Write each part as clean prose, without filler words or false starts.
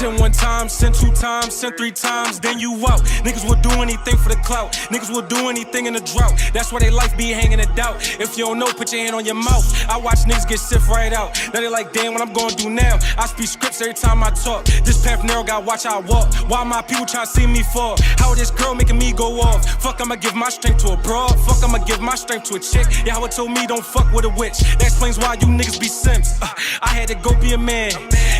Send one time, send two times, send three times, then you out. Niggas will do anything for the clout. Niggas will do anything in the drought. That's why they life be hanging in doubt. If you don't know, put your hand on your mouth. I watch niggas get sift right out. Now they like, damn, what I'm gonna do now? I speak scripts every time I talk. This path narrow, gotta watch how I walk. Why my people tryna see me fall? How this girl making me go off? Fuck, I'ma give my strength to a broad. Fuck, I'ma give my strength to a chick. Yeah, how it told me don't fuck with a witch. That explains why you niggas be simps. I had to go be a man.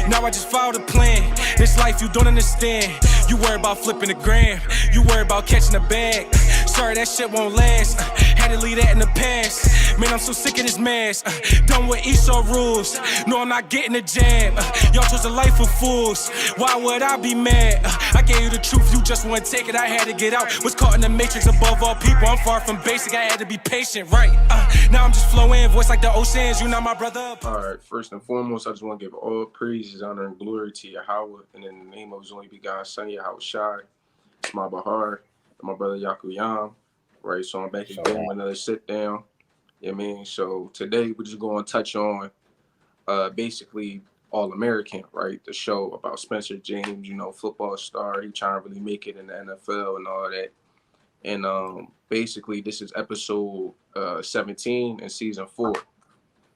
Now I just followed the plan. This life you don't understand. You worry about flipping the gram. You worry about catching a bag. Sorry, that shit won't last. Had to leave that in the past. Man, I'm so sick of this mask. Done with Esau rules. No, I'm not getting a jab. Y'all chose a life of fools. Why would I be mad? I gave you the truth, you just wouldn't take it. I had to get out. Was caught in the matrix above all people. I'm far from basic. I had to be patient, right? Now I'm just flowing, voice like the oceans. You not my brother. All right, first and foremost, I just want to give all praises, honor, and glory to Yahweh, and in the name of His only begotten Son, Yahweh Shai, my Bahar, and my brother Yakuyam. Right, so I'm back again with another sit down. You know what I mean? So today we're just going to touch on basically All American, right? The show about Spencer James, you know, football star. He trying to really make it in the NFL and all that. And basically this is episode 17 in season 4.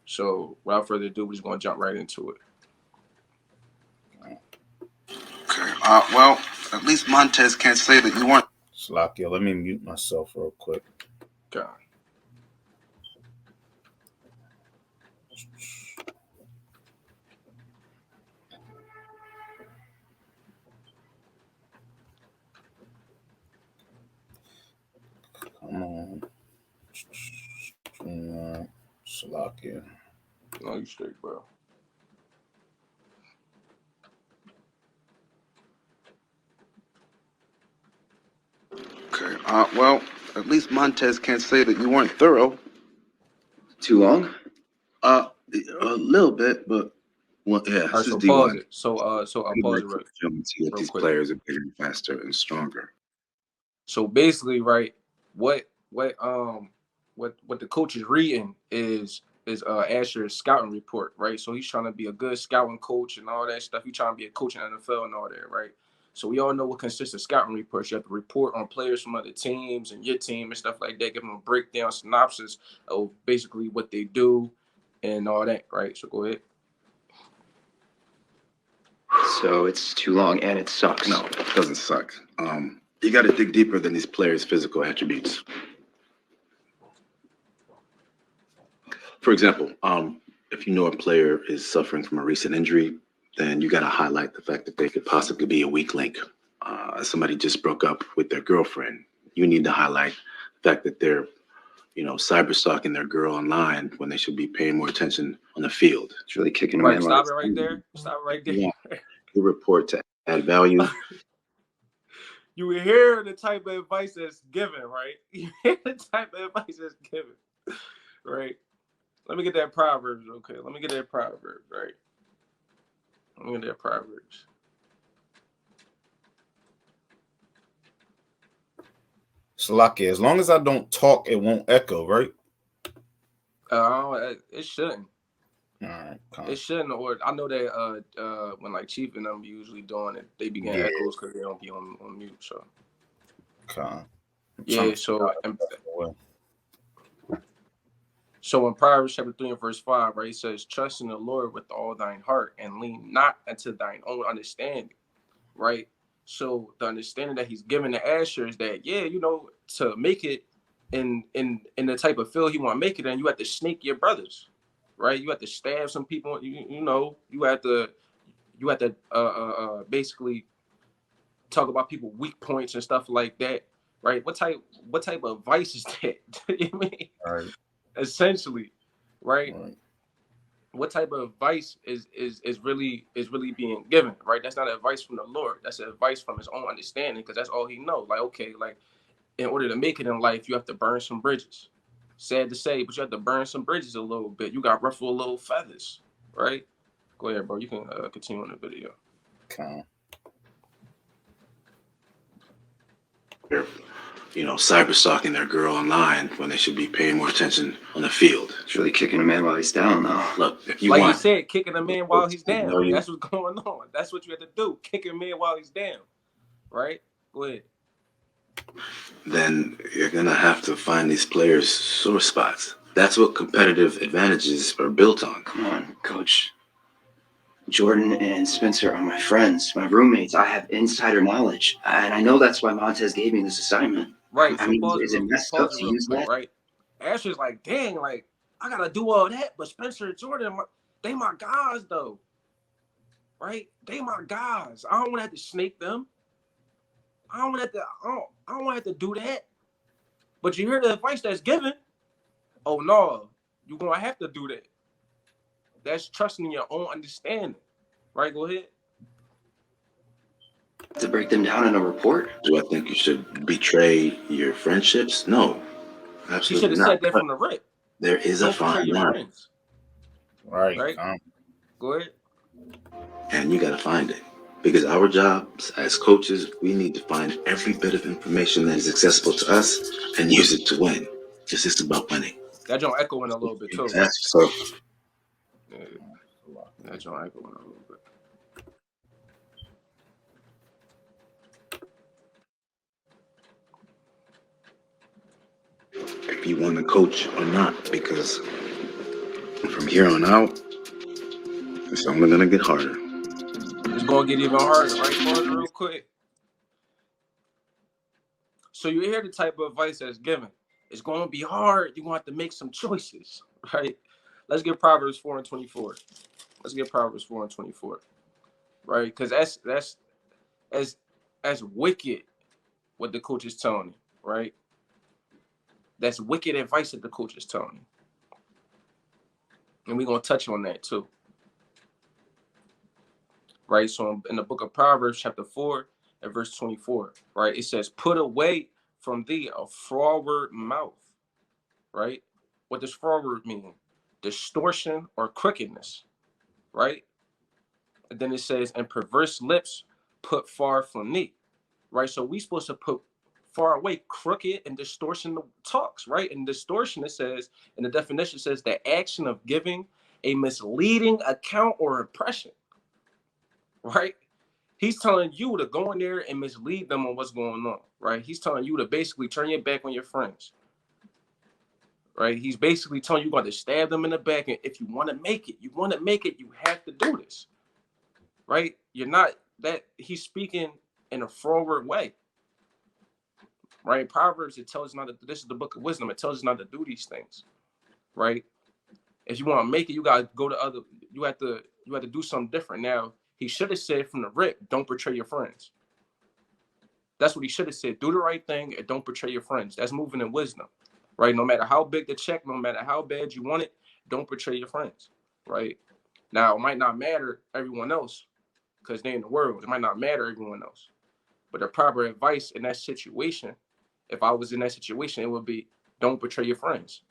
So without further ado, we're just going to jump right into it. Okay. Well, at least Montez can't say that you weren't. Slakia, let me mute myself real quick. God. Come on. Slakia. No, you straight, bro. Okay. Well, at least Montez can't say that you weren't thorough. Too long? A little bit, but well, yeah. All right, This is so D1. pause it. So I'll pause it real these quick. Players are bigger, faster, and stronger. So basically, right, what the coach is reading is Asher's scouting report, right? So he's trying to be a good scouting coach and all that stuff. He's trying to be a coach in the NFL and all that, right? So we all know what consists of scouting reports. You have to report on players from other teams and your team and stuff like that. Give them a breakdown, synopsis of basically what they do and all that, right? So go ahead. So it's too long and it sucks. No, it doesn't suck. You got to dig deeper than these players' physical attributes. For example, if you know a player is suffering from a recent injury, then you got to highlight the fact that they could possibly be a weak link. Somebody just broke up with their girlfriend. You need to highlight the fact that they're, cyber stalking their girl online when they should be paying more attention on the field. It's really kicking Right, me. stop it right there. Stop it right there. Yeah. Your report to add value. You hear the type of advice that's given, right? You hear the type of advice that's given, right? Let me get that Proverbs, okay? Let me get that Proverbs, right? Let me get that Proverbs. Slakia, as long as I don't talk, it won't echo, right? It shouldn't. All right. It shouldn't, or I know that when like Chief and them usually doing it, they begin echoes because they don't be on mute. So yeah, so in Proverbs chapter 3 and verse 5, right, it says, "Trust in the Lord with all thine heart, and lean not unto thine own understanding." Right. So the understanding that he's giving to Asher is that to make it in the type of field he want to make it in, you have to snake your brothers. Right, you have to stab some people. You have to basically talk about people's weak points and stuff like that. Right? What type of advice is that? You know what I mean? Right. Essentially, right? What type of advice is really being given? Right? That's not advice from the Lord. That's advice from his own understanding, because that's all he knows. Like, okay, like in order to make it in life, you have to burn some bridges. Sad to say, but you have to burn some bridges a little bit. You got ruffle a little feathers, right? Go ahead, bro. You can continue on the video. Okay. cyber stalking their girl online when they should be paying more attention on the field. It's really kicking a man while he's down, though. Look, if you Like want, he said, kicking a man while he's down. know you. That's what's going on. That's what you have to do. Kick a man while he's down. Right? Go ahead. Then you're gonna have to find these players' sore spots. That's what competitive advantages are built on. Come on, Coach. Jordan and Spencer are my friends, my roommates. I have insider knowledge, and I know that's why Montez gave me this assignment. Right. I So mean, pause is it it real messed quick. up Pause it to real use quick, that? right? Asher's like, dang, like, I gotta do all that, but Spencer and Jordan, they my guys, though. Right? They my guys. I don't want to have to snake them. I don't want to have to do that. But you hear the advice that's given. Oh no, you're gonna have to do that. That's trusting in your own understanding. Right? Go ahead. To break them down in a report? Do I think you should betray your friendships? No, She should absolutely have not. said that from the rip. There is a Don't betray fine your line, friends. Right. Right? Go ahead. and you got to find it. Because our jobs as coaches, we need to find every bit of information that is accessible to us and use it to win. It's just about winning. That don't echo in a little bit too. That's so. Yeah. That don't echo in a little bit. If you want to coach or not, because from here on out, it's only gonna get harder. It's gonna get even harder, right? Pause real quick. So you hear the type of advice that's given. It's gonna be hard. You're gonna have to make some choices, right? Let's get Proverbs 4:24. Let's get Proverbs 4:24, right? Because that's as wicked what the coach is telling you, right? That's wicked advice that the coach is telling you, and we're gonna touch on that too, right? So in the book of Proverbs, chapter 4 and verse 24, right? It says, "Put away from thee a froward mouth," right? What does froward mean? Distortion or crookedness, right? And then it says, "And perverse lips put far from thee," right? So we supposed to put far away crooked and distortion talks, right? And distortion, it says, in the definition says, the action of giving a misleading account or impression, right? He's telling you to go in there and mislead them on what's going on, right? He's telling you to basically turn your back on your friends, right? He's basically telling you to stab them in the back. And if you want to make it, you have to do this, right? You're not that he's speaking in a forward way, right? Proverbs, it tells us not to, this is the book of wisdom. It tells us not to do these things, right? If you want to make it, you got to go to other, you have to do something different. Now, he should have said from the rip, don't betray your friends. That's what he should have said. Do the right thing and don't betray your friends. That's moving in wisdom, right? No matter how big the check, no matter how bad you want it, don't betray your friends, right? Now, it might not matter everyone else because they're in the world. It might not matter everyone else. But the proper advice in that situation, if I was in that situation, it would be don't betray your friends.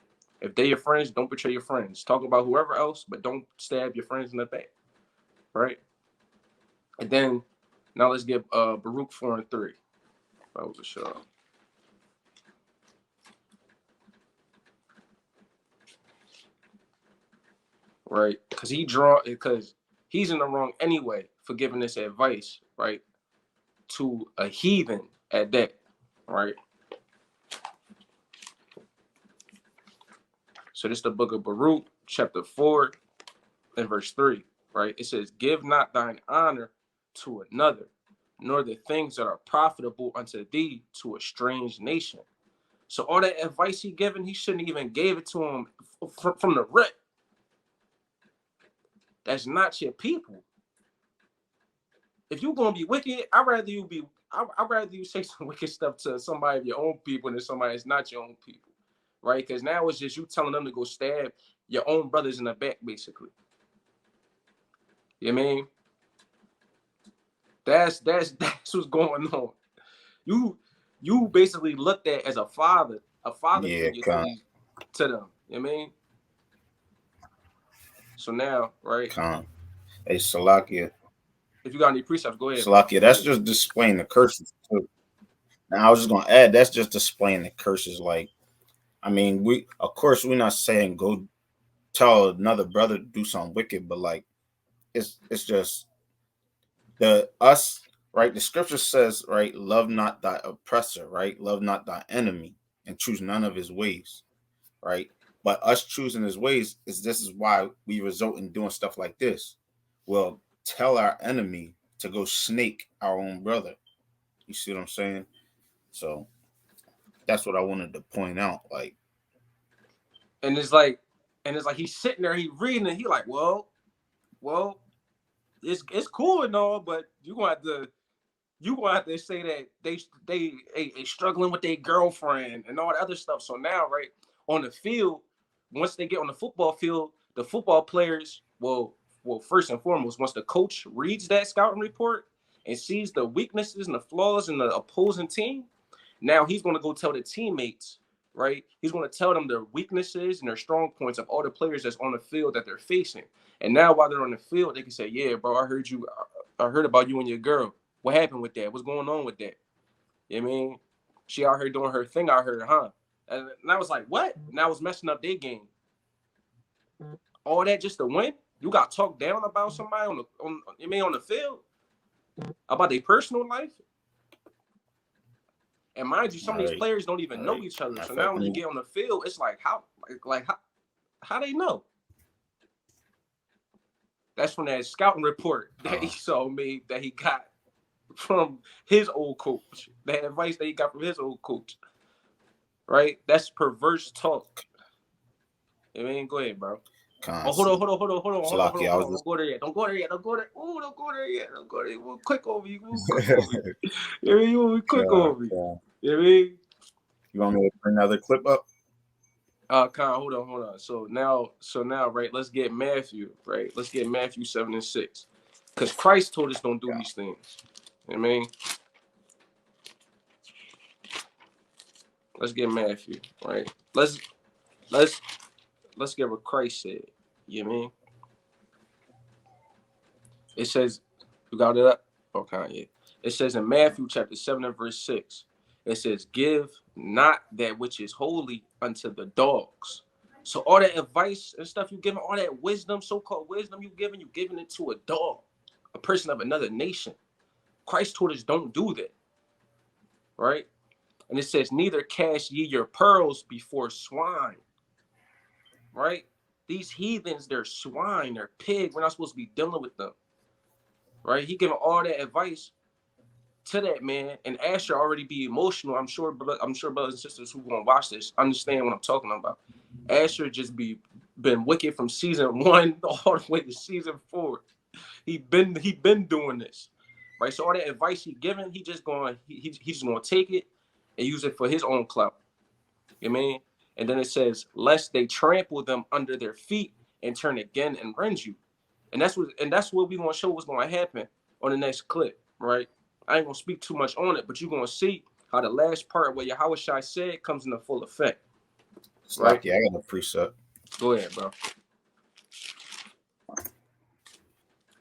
If they're your friends, don't betray your friends. Talk about whoever else, but don't stab your friends in the back, right? And then now let's get Baruch 4:3. That was a show. Right, because he's in the wrong anyway for giving this advice, right, to a heathen at that, right? So this is the book of Baruch, chapter 4 and verse 3, right? It says, "Give not thine honor to another, nor the things that are profitable unto thee to a strange nation." So all that advice he given, he shouldn't even gave it to him from the rip. That's not your people. If you're gonna be wicked, I'd rather you say some wicked stuff to somebody of your own people than somebody that's not your own people, right? Because now it's just you telling them to go stab your own brothers in the back, basically. You know what I mean? That's what's going on. You basically looked at as a father Yeah, figure to them. You know what I mean? So now, right? Hey, Salakia. If you got any precepts, go ahead. Salakia, that's just displaying the curses too. Now I was just gonna add that's just displaying the curses. Like, I mean, we're not saying go tell another brother to do something wicked, but like it's just the us, right? The scripture says, right, love not thy oppressor, right? Love not thy enemy, and choose none of his ways, right? But us choosing his ways is why we result in doing stuff like this. Well, tell our enemy to go snake our own brother. You see what I'm saying? So that's what I wanted to point out. Like, And it's like, he's sitting there, he reading it, he like, well, it's cool and all, but you gonna have to say that they struggling with their girlfriend and all the other stuff. So now, right, on the field, once they get on the football field, the football players first and foremost, once the coach reads that scouting report and sees the weaknesses and the flaws in the opposing team, now he's going to go tell the teammates, right? He's going to tell them their weaknesses and their strong points of all the players that's on the field that they're facing. And now while they're on the field, they can say, yeah, bro, I heard about you and your girl. What happened with that? What's going on with that? You know what I mean? She out here doing her thing, I heard, huh? And I was like, what? And I was messing up their game. All that just to win? You got talked down about somebody on the field? About their personal life? And mind you, some of these players don't even know each other. So now when they get on the field, it's like how they know? That's from that scouting report that he saw me that he got from his old coach. That advice that he got from his old coach. Right? That's perverse talk. I mean, go ahead, bro. Oh, hold on. Don't go there yet. Don't go there yet. Ooh, don't go there yet. We'll quick over you. We'll quick over you. You know what I mean? You want me to bring another clip up? Con, hold on. So now, right, let's get Matthew, right? Let's get Matthew 7:6. Because Christ told us don't do these things. You know what I mean? Let's get Matthew, right? Let's get what Christ said. You know what I mean? It says, you got it up? Okay, yeah. It says in Matthew chapter 7 and verse 6, it says, give not that which is holy unto the dogs. So all that advice and stuff you giving, all that wisdom, so-called wisdom you giving it to a dog, a person of another nation. Christ told us don't do that, right? And it says, neither cast ye your pearls before swine, right? These heathens, they're swine, they're pig. We're not supposed to be dealing with them, right? He giving all that advice to that man, and Asher already be emotional. I'm sure brothers and sisters who gonna watch this understand what I'm talking about. Asher just been wicked from season 1 all the way to season 4. He been doing this, right? So all that advice he giving, he's just gonna take it and use it for his own clout. You know what I mean? And then it says, lest they trample them under their feet and turn again and rend you. And that's what we gonna show what's gonna happen on the next clip, right? I ain't gonna speak too much on it, but you're gonna see how the last part where Yahweh Shai said comes into full effect. Right? Yeah, I got a precept. Go ahead, bro. All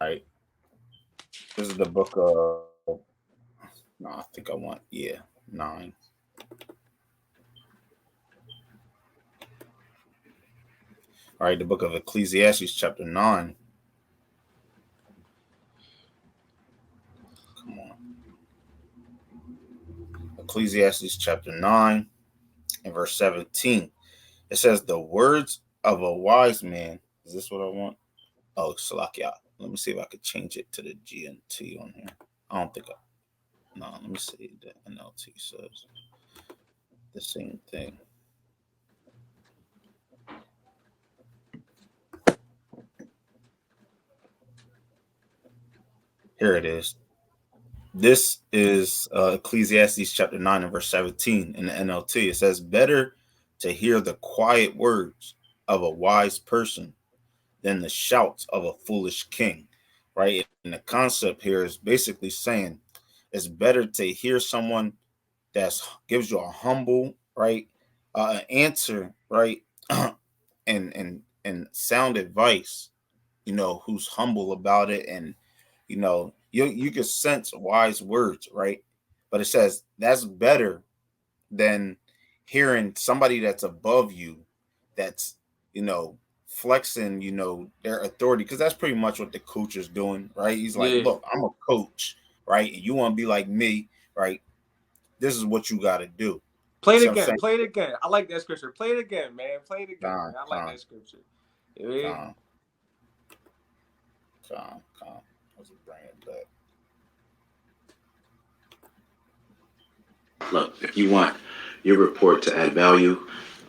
right. This is the book of no, I think I want 9. All right, the book of Ecclesiastes, chapter 9. Come on. Ecclesiastes, chapter 9, and verse 17. It says, the words of a wise man. Is this what I want? Oh, Salakia. Let me see if I could change it to the GNT on here. I don't think no, let me see. The NLT says the same thing. Here it is. This is Ecclesiastes chapter 9 and verse 17 in the NLT. It says, better to hear the quiet words of a wise person than the shouts of a foolish king, right? And the concept here is basically saying it's better to hear someone that gives you a humble, right, answer, right, and sound advice, who's humble about it, and you can sense wise words, right? But it says that's better than hearing somebody that's above you, that's, flexing, their authority, because that's pretty much what the coach is doing, right? He's like, Yeah. look, I'm a coach, right? And you want to be like me, right? This is what you got to do. Play it See what I'm again. saying? Play it again. I like that scripture. Play it again, man. Play it again, Con, man. I like con, that scripture. Yeah. con, con. Let's bring it back. Look, if you want your report to add value,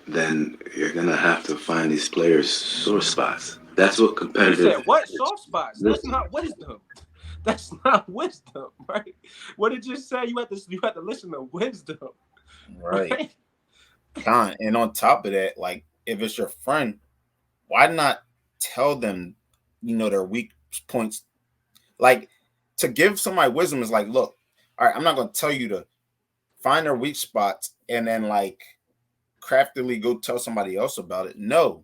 then you're gonna have to find these players' sore spots. That's what You competitive. said what? Soft spots. That's not wisdom. That's not wisdom, right? What did you say? You have to listen to wisdom, Right. right? Con. And on top of that, like, if it's your friend, why not tell them, their weak points? Like, to give somebody wisdom is like, look, all right, I'm not going to tell you to find their weak spots and then like craftily go tell somebody else about it. No,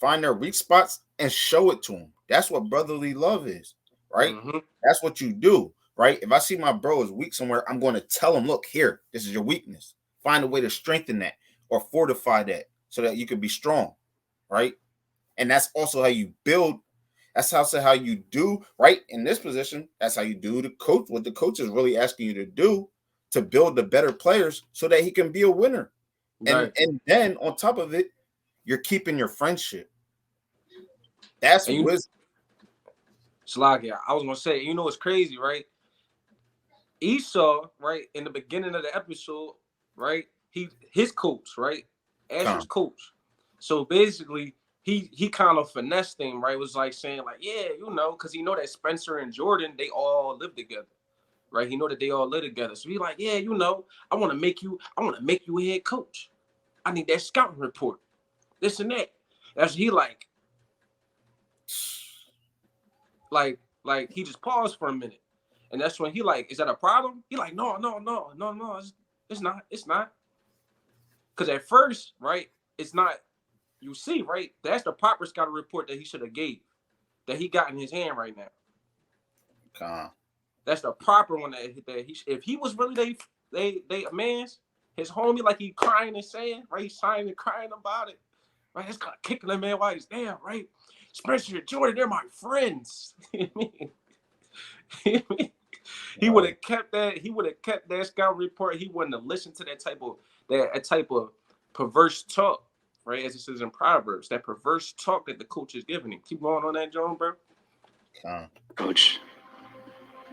find their weak spots and show it to them. That's what brotherly love is, right? Mm-hmm. That's what you do, right? If I see my bro is weak somewhere, I'm going to tell him, look, here, this is your weakness. Find a way to strengthen that or fortify that so that you can be strong, right? And that's also how you build. That's also how you do, right? In this position, that's how you do the coach. What the coach is really asking you to do to build the better players so that he can be a winner. Right. And then on top of it, you're keeping your friendship. That's And wisdom. Slaggy, I was gonna say, what's crazy, right? Esau, right, in the beginning of the episode, right? His coach, right? Asher's coach. So basically, he kind of finessed him, right? Was like saying, like, yeah, because he know that Spencer and Jordan, they all live together. Right? He know that they all live together. So he like, yeah, I want to make you a head coach. I need that scouting report. This and that. That's he like he just paused for a minute. And that's when he like, is that a problem? He like, no, it's not. It's not. Because at first, right, it's not, you see, right? That's the proper scouting report that he should have gave, that he got in his hand right now. That's the proper one that he, if he was really they man's, his homie, like he crying and saying, right? He's sighing and crying about it. Right? It's kind of kicking that man while he's down, right? Spencer and Jordan, they're my friends. He would have kept that. He would have kept that scout report. He wouldn't have listened to that type of perverse talk, right? As it says in Proverbs, that perverse talk that the coach is giving him. Keep going on that, John, bro. Coach,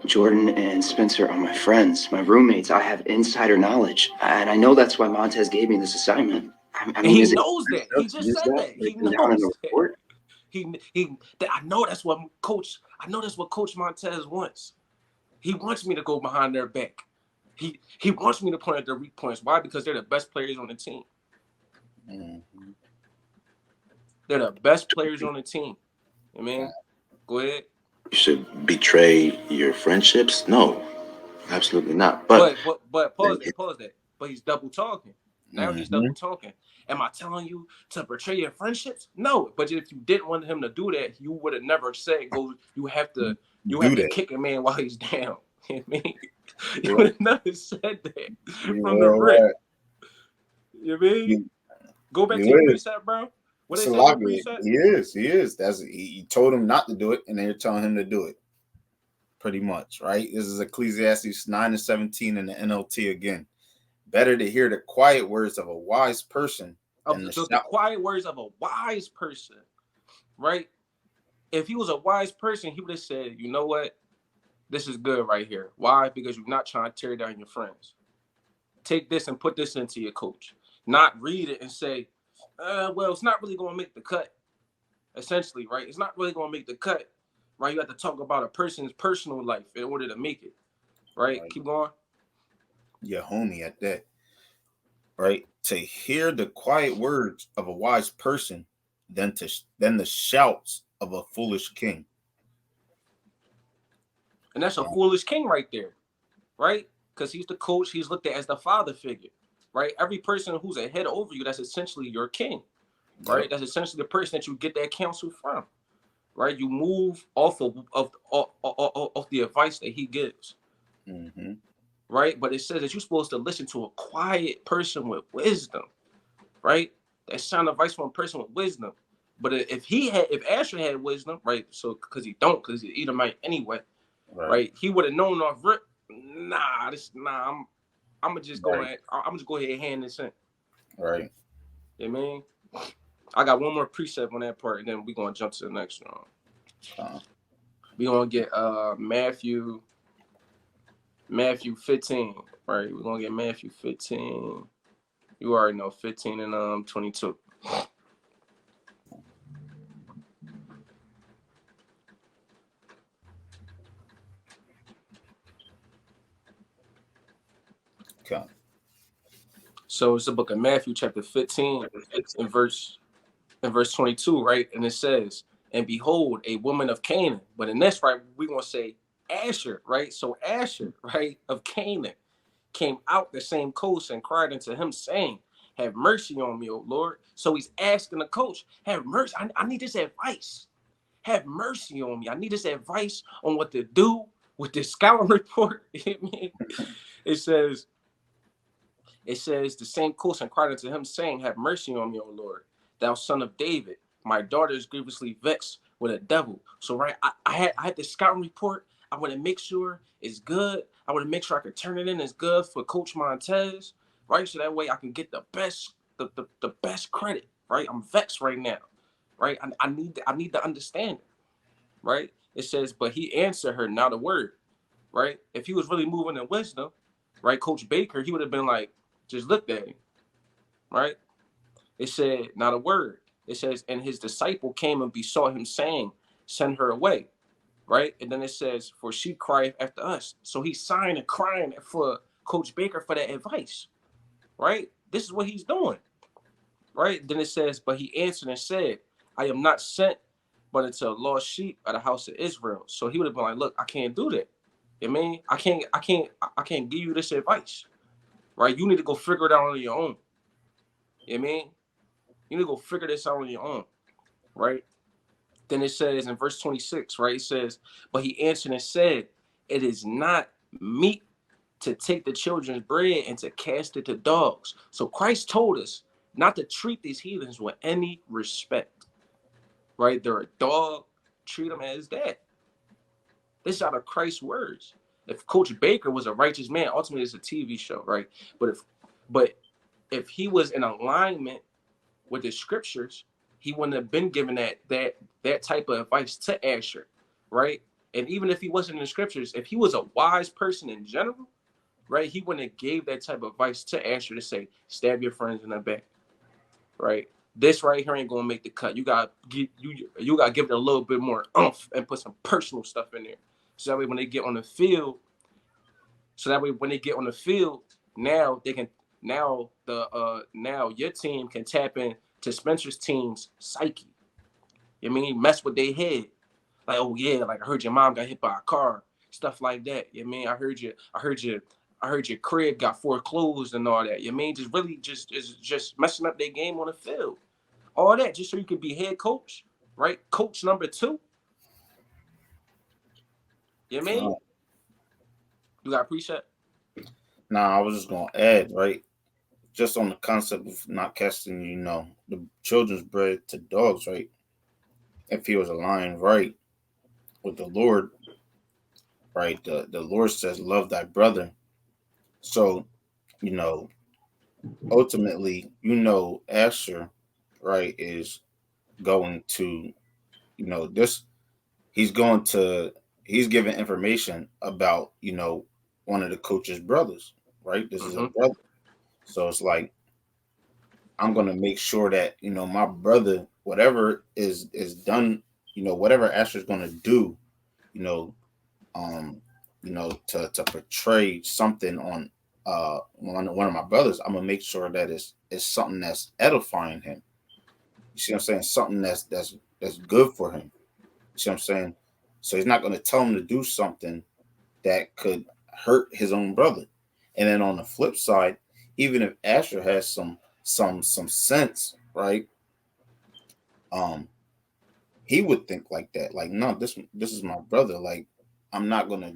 Jordan and Spencer are my friends, my roommates. I have insider knowledge, and I know that's why Montez gave me this assignment. I mean, he knows that. He just said that. He knows that. I know that's what Coach Montez wants. He wants me to go behind their back. He wants me to point at their weak points. Why? Because they're the best players on the team. Mm-hmm. They're the best players on the team. I mean, go ahead. You should betray your friendships? No, absolutely not. But pause that. But he's double talking. Now he's double talking. Am I telling you to betray your friendships? No. But if you didn't want him to do that, you would have never said, "Go." You have to kick a man while he's down. I mean, you would have never said that from the rip. You mean? Go back to your preset, bro. What they say in preset? He is. He told him not to do it, and they're telling him to do it. Pretty much, right? This is Ecclesiastes 9:17 in the NLT again. Better to hear the quiet words of a wise person than the quiet words of a wise person, right? If he was a wise person, he would have said, you know what? This is good right here. Why? Because you're not trying to tear down your friends. Take this and put this into your coach. Not read it and say, well, it's not really going to make the cut. Essentially, right? It's not really going to make the cut, right? You have to talk about a person's personal life in order to make it, right? Keep going. Your homie at that, right? To hear the quiet words of a wise person than the shouts of a foolish king. And that's a foolish king right there, right? Because he's the coach. He's looked at as the father figure, right? Every person who's a head over you, that's essentially your king, right? Yep. That's essentially the person that you get that counsel from, right? You move off of the advice that he gives. Mm-hmm. right? But it says that you're supposed to listen to a quiet person with wisdom, right? That sound advice from a person with wisdom. But if Asher had wisdom, right? So because he's Edomite anyway, right? He would have known off rip. I'm gonna just go ahead. I'm just go ahead and hand this in. Right. You know what I mean? I got one more precept on that part, and then we're gonna jump to the next one. We're gonna get Matthew 15, right? We're gonna get Matthew 15. You already know 15 and 22. Okay. So it's the book of Matthew, chapter 15, in verse 22, right? And it says, "And behold, a woman of Canaan." But in this, right, we're gonna say Asher, right? So Asher, right, of Canaan, came out the same coast and cried unto him, saying, "Have mercy on me, O Lord." So he's asking the coach, "Have mercy. I need this advice. Have mercy on me. I need this advice on what to do with this scouting report." It says, the same coast and cried unto him, saying, "Have mercy on me, O Lord, thou son of David. My daughter is grievously vexed with a devil." So, right, I had the scouting report. I want to make sure it's good. I want to make sure I can turn it in as good for Coach Montez, right? So that way I can get the best credit, right? I'm vexed right now, right? I need to understand it, right? It says, but he answered her not a word, right? If he was really moving in wisdom, right, Coach Baker, he would have been like, just looked at him, right? It said, not a word. It says, and his disciple came and besought him, saying, "Send her away," right? And then it says, "For she crieth after us." So he's sighing and crying for Coach Baker for that advice, right? This is what he's doing, right? Then it says, but he answered and said, "I am not sent but unto a lost sheep of the house of Israel." So he would have been like, "Look, I can't do that. I mean, I can't give you this advice, right? You need to go figure it out on your own. You know what I mean? You need to go figure this out on your own, right?" Then it says in verse 26, right? It says, but he answered and said, "It is not meet to take the children's bread and to cast it to dogs." So Christ told us not to treat these heathens with any respect, right? They're a dog, treat them as that. This is out of Christ's words. If Coach Baker was a righteous man, ultimately it's a TV show, right? But if he was in alignment with the scriptures, he wouldn't have been given that type of advice to Asher, right? And even if he wasn't in the scriptures, if he was a wise person in general, right, he wouldn't have gave that type of advice to Asher to say, "Stab your friends in the back," right? This right here ain't gonna make the cut. You got to give it a little bit more oomph and put some personal stuff in there, so that way when they get on the field, now they can now your team can tap in to Spencer's team's psyche. You mean mess with their head, like, "Oh yeah, like I heard your mom got hit by a car," stuff like that. You mean I heard your crib got foreclosed and all that. You mean just really just messing up their game on the field, all that just so you can be head coach, right? Coach number 2. You mean you got a preset? Now I was just gonna add, right, just on the concept of not casting, the children's bread to dogs, right? If he was aligned right with the Lord, right, the Lord says, "Love thy brother." So, you know, ultimately, Asher, right, is going to, this. He's giving information about, one of the coach's brothers, right? This is a brother. So it's like, I'm going to make sure that, my brother, whatever is done, whatever Asher's going to do, you know, to portray something on one of my brothers, I'm gonna make sure that it's something that's edifying him. You see what I'm saying? Something that's good for him. You see what I'm saying? So he's not gonna tell him to do something that could hurt his own brother. And then on the flip side, even if Asher has some sense, right? He would think like that. Like, no, this is my brother. Like, I'm not gonna,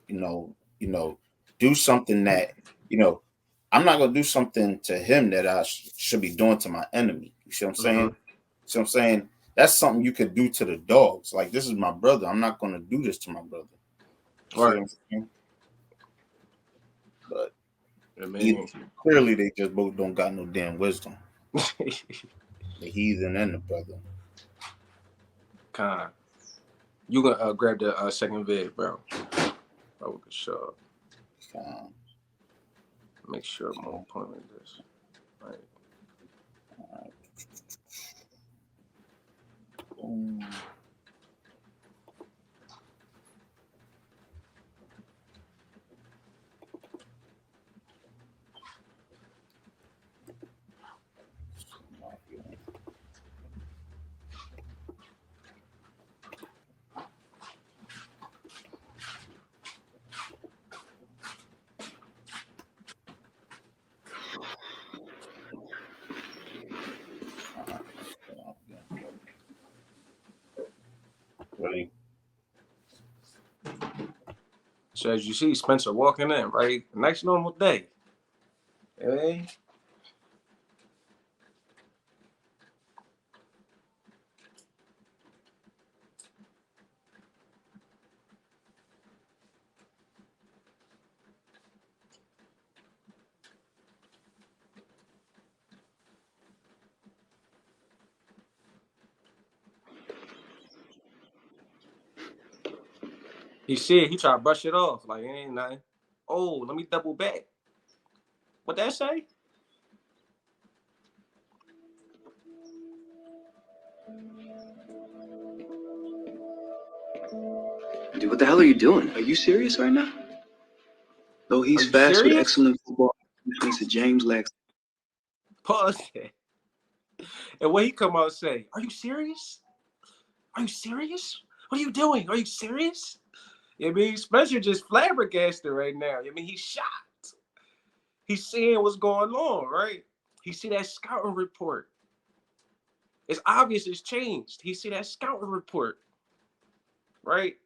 you know, do something that, you know, I'm not gonna do something to him that I should be doing to my enemy. You see what I'm saying? See what I'm saying? That's something you could do to the dogs. Like, this is my brother. I'm not gonna do this to my brother. You see what I'm saying? But I mean, clearly they just both don't got no damn wisdom. The heathen and the brother. Con. You gonna grab the second vid, bro. Oh, we can show. Make sure I'm on point with this. Right. Ready? So as you see, Spencer walking in, right? Nice normal day. Hey. He said he tried to brush it off. Like, it ain't nothing. Oh, let me double back. What that say? Dude, what the hell are you doing? Are you serious right now? Though Are he's you fast with serious? excellent football defense, James lacks. Pause that. And what he come out and say, are you serious? Are you serious? What are you doing? Are you serious? I mean, Spencer just flabbergasted right now. I mean, he's shocked. He's seeing what's going on, right? He see that scouting report. It's obvious it's changed. He see that scouting report, right?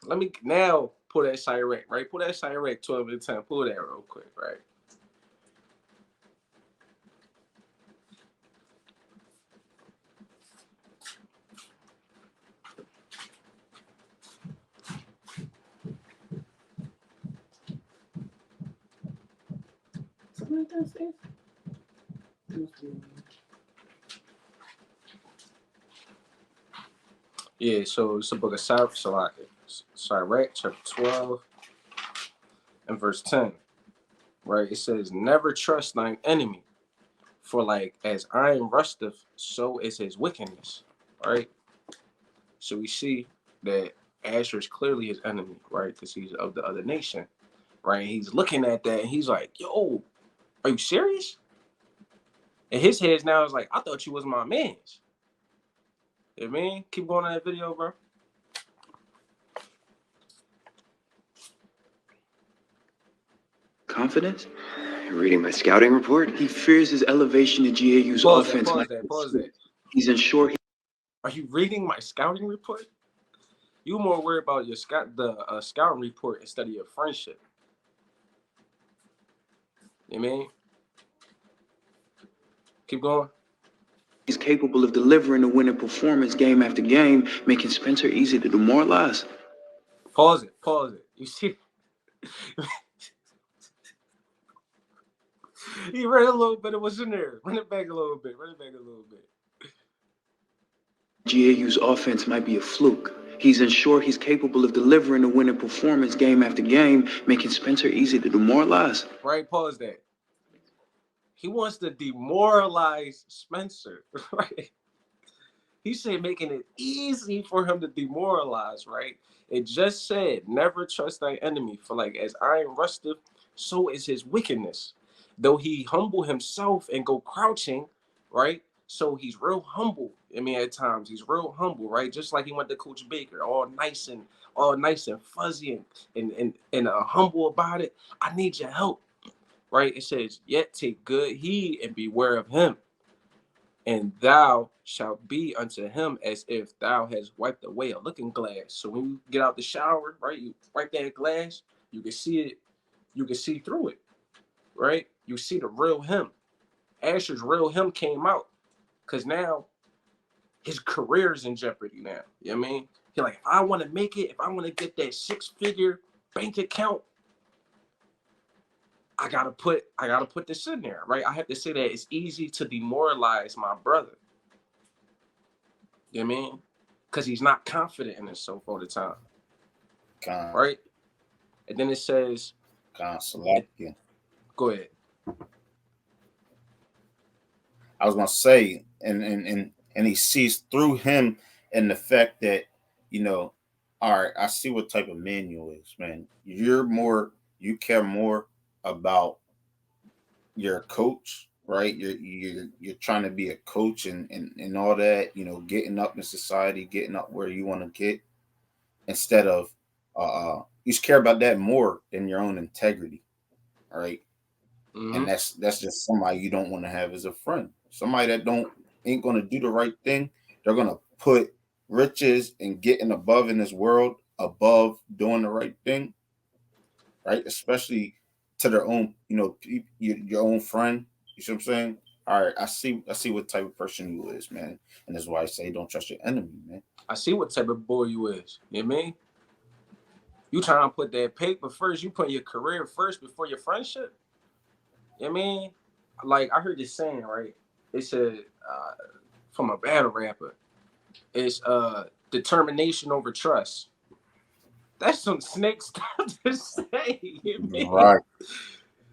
Let me now pull that Cyrec, right? Pull that Cyrec 12 and 10. Pull that real quick, right? Something like that, Steve? Yeah, so it's a book of Sirach, chapter 12 and verse 10, right? It says, never trust thine enemy, for like as iron rusteth, so is his wickedness, right? So we see that Asher is clearly his enemy, right? Because he's of the other nation, right? He's looking at that and he's like, yo, are you serious? And his head now is like, I thought you was my man's. You know what I mean? Keep going on that video, bro. Confidence? You're reading my scouting report? He fears his elevation to GAU's Pause offense. Pause that. He's unsure. Are you reading my scouting report? You more worried about your scouting report instead of your friendship. You know what I mean? Keep going. He's capable of delivering a winning performance game after game, making Spencer easy to demoralize. Pause it. You see? He read a little bit of what's in there. Run it back a little bit. GAU's offense might be a fluke. He's unsure he's capable of delivering a winning performance game after game, making Spencer easy to demoralize. Right, pause that. He wants to demoralize Spencer, right? He said making it easy for him to demoralize, right? It just said, never trust thy enemy, for like as iron rusteth, so is his wickedness. Though he humble himself and go crouching, right? So he's real humble. I mean, at times he's real humble, right? Just like he went to Coach Baker, all nice and fuzzy and humble about it. I need your help, right? It says, yet take good heed and beware of him, and thou shalt be unto him as if thou hast wiped away a looking glass. So when you get out the shower, right, you wipe that glass, you can see it you can see through it, right? You see the real him. Asher's real him came out because now his career is in jeopardy now. You know what I mean? He's like, if I want to make it, if I want to get that 6-figure bank account, I gotta put this in there, right? I have to say that it's easy to demoralize my brother. You know what I mean? Because he's not confident in himself all the time. Right? And then it says, go ahead. I was gonna say, and he sees through him and the fact that, you know, all right, I see what type of man you is, man. You care more about your coach, right? You're trying to be a coach and all that, you know, getting up in society, getting up where you want to get, instead of you care about that more than your own integrity, all right? Mm-hmm. And that's just somebody you don't want to have as a friend. Somebody that ain't gonna do the right thing. They're gonna put riches and getting above in this world above doing the right thing, right? Especially to their own, you know, your own friend. You see what I'm saying? All right, I see what type of person you is, man, and that's why I say don't trust your enemy, man. I see what type of boy you is. You know what I mean? You trying to put that paper first. You put your career first before your friendship. You know what I mean? Like, I heard this saying, right? It said from a battle rapper, it's determination over trust. That's some snake stuff to say. You know what I mean? Right.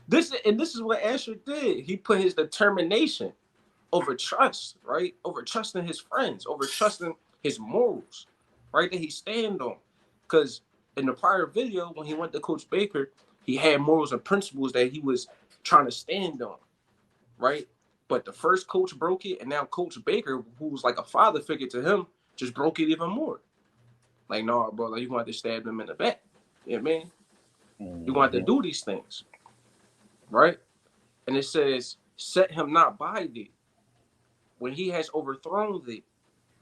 This is what Asher did. He put his determination over trust, right? Over trusting his friends, over trusting his morals, right? That he stand on. Because in the prior video, when he went to Coach Baker, he had morals and principles that he was trying to stand on, right? But the first coach broke it, and now Coach Baker, who was like a father figure to him, just broke it even more. Like, no, bro, like, you're going to have to stab him in the back. You know what I mean? You're going to have to do these things, right? And it says, set him not by thee when he has overthrown thee,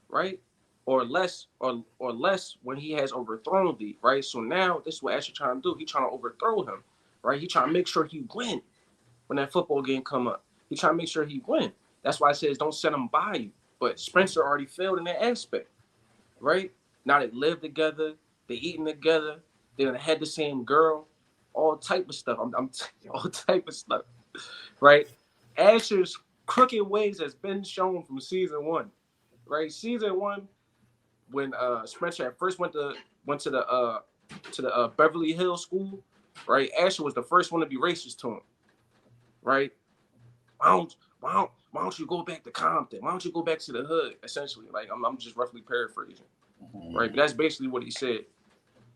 right? Or less when he has overthrown thee, right? So now this is what Asher trying to do. He trying to overthrow him, right? He trying to make sure he win when that football game come up. He trying to make sure he win. That's why it says don't set him by you. But Spencer already failed in that aspect, right? Now they live together, they eating together, they done had the same girl, all type of stuff. I'm all type of stuff, right? Asher's crooked ways has been shown from season 1, right? Season 1, when Spencer at first went to the Beverly Hills school, right? Asher was the first one to be racist to him, right? Why don't you go back to Compton? Why don't you go back to the hood? Essentially, like I'm just roughly paraphrasing, right? But that's basically what he said.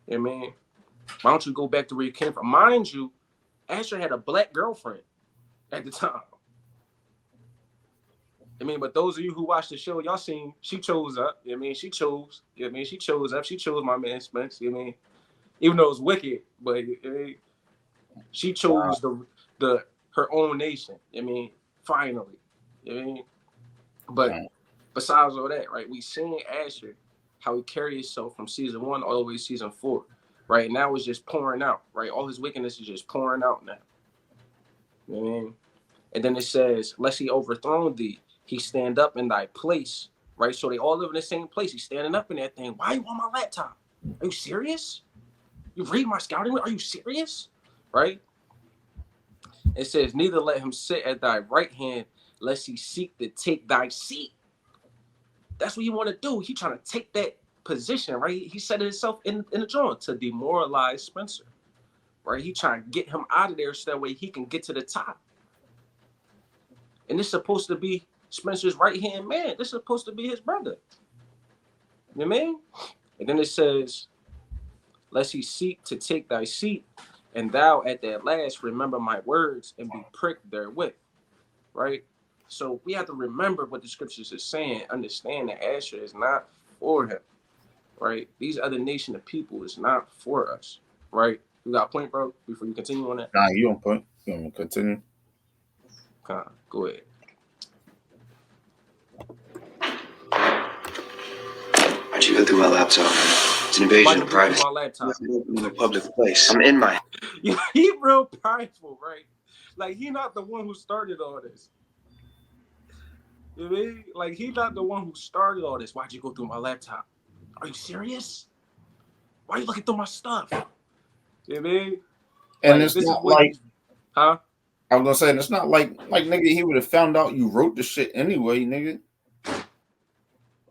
Yeah, man. Why don't you go back to where you came from? Mind you, Asher had a black girlfriend at the time. I mean, but those of you who watched the show, y'all seen she chose up. You know what I mean? She chose. You know what I mean? She chose up. She chose my man Spence. You know what I mean? Even though it was wicked, but she chose the her own nation. You know what I mean? Finally. You know what I mean? But besides all that, right, we seen Asher, how he carried himself from season 1 all the way to season 4. Right? Now it's just pouring out, right? All his wickedness is just pouring out now. You know what I mean? And then it says, lest he overthrown thee, he stand up in thy place, right? So they all live in the same place. He's standing up in that thing. Why are you on my laptop? Are you serious? You read my scouting? Are you serious? Right? It says, neither let him sit at thy right hand, lest he seek to take thy seat. That's what you want to do. He trying to take that position, right? He said it himself in the drawing to demoralize Spencer, right? He trying to get him out of there so that way he can get to the top. And this is supposed to be Spencer's right-hand man. This is supposed to be his brother. You know what I mean? And then it says, lest he seek to take thy seat, and thou at that last remember my words and be pricked therewith. Right? So we have to remember what the scriptures is saying, understand that Asher is not for him. Right? These other nation of people is not for us. Right? You got a point, bro, before you continue on that? Nah, you on point. You want me to continue? Go ahead. Why'd you go through my laptop? It's an invasion of privacy. My laptop. In a public place. I'm in my. He real prideful, right? Like he not the one who started all this. You know what I mean? Like he not the one who started all this. Why'd you go through my laptop? Are you serious? Why are you looking through my stuff? You know what I mean? And like, it's not like, huh? I was gonna say, it's not like nigga, he would have found out you wrote the shit anyway, nigga.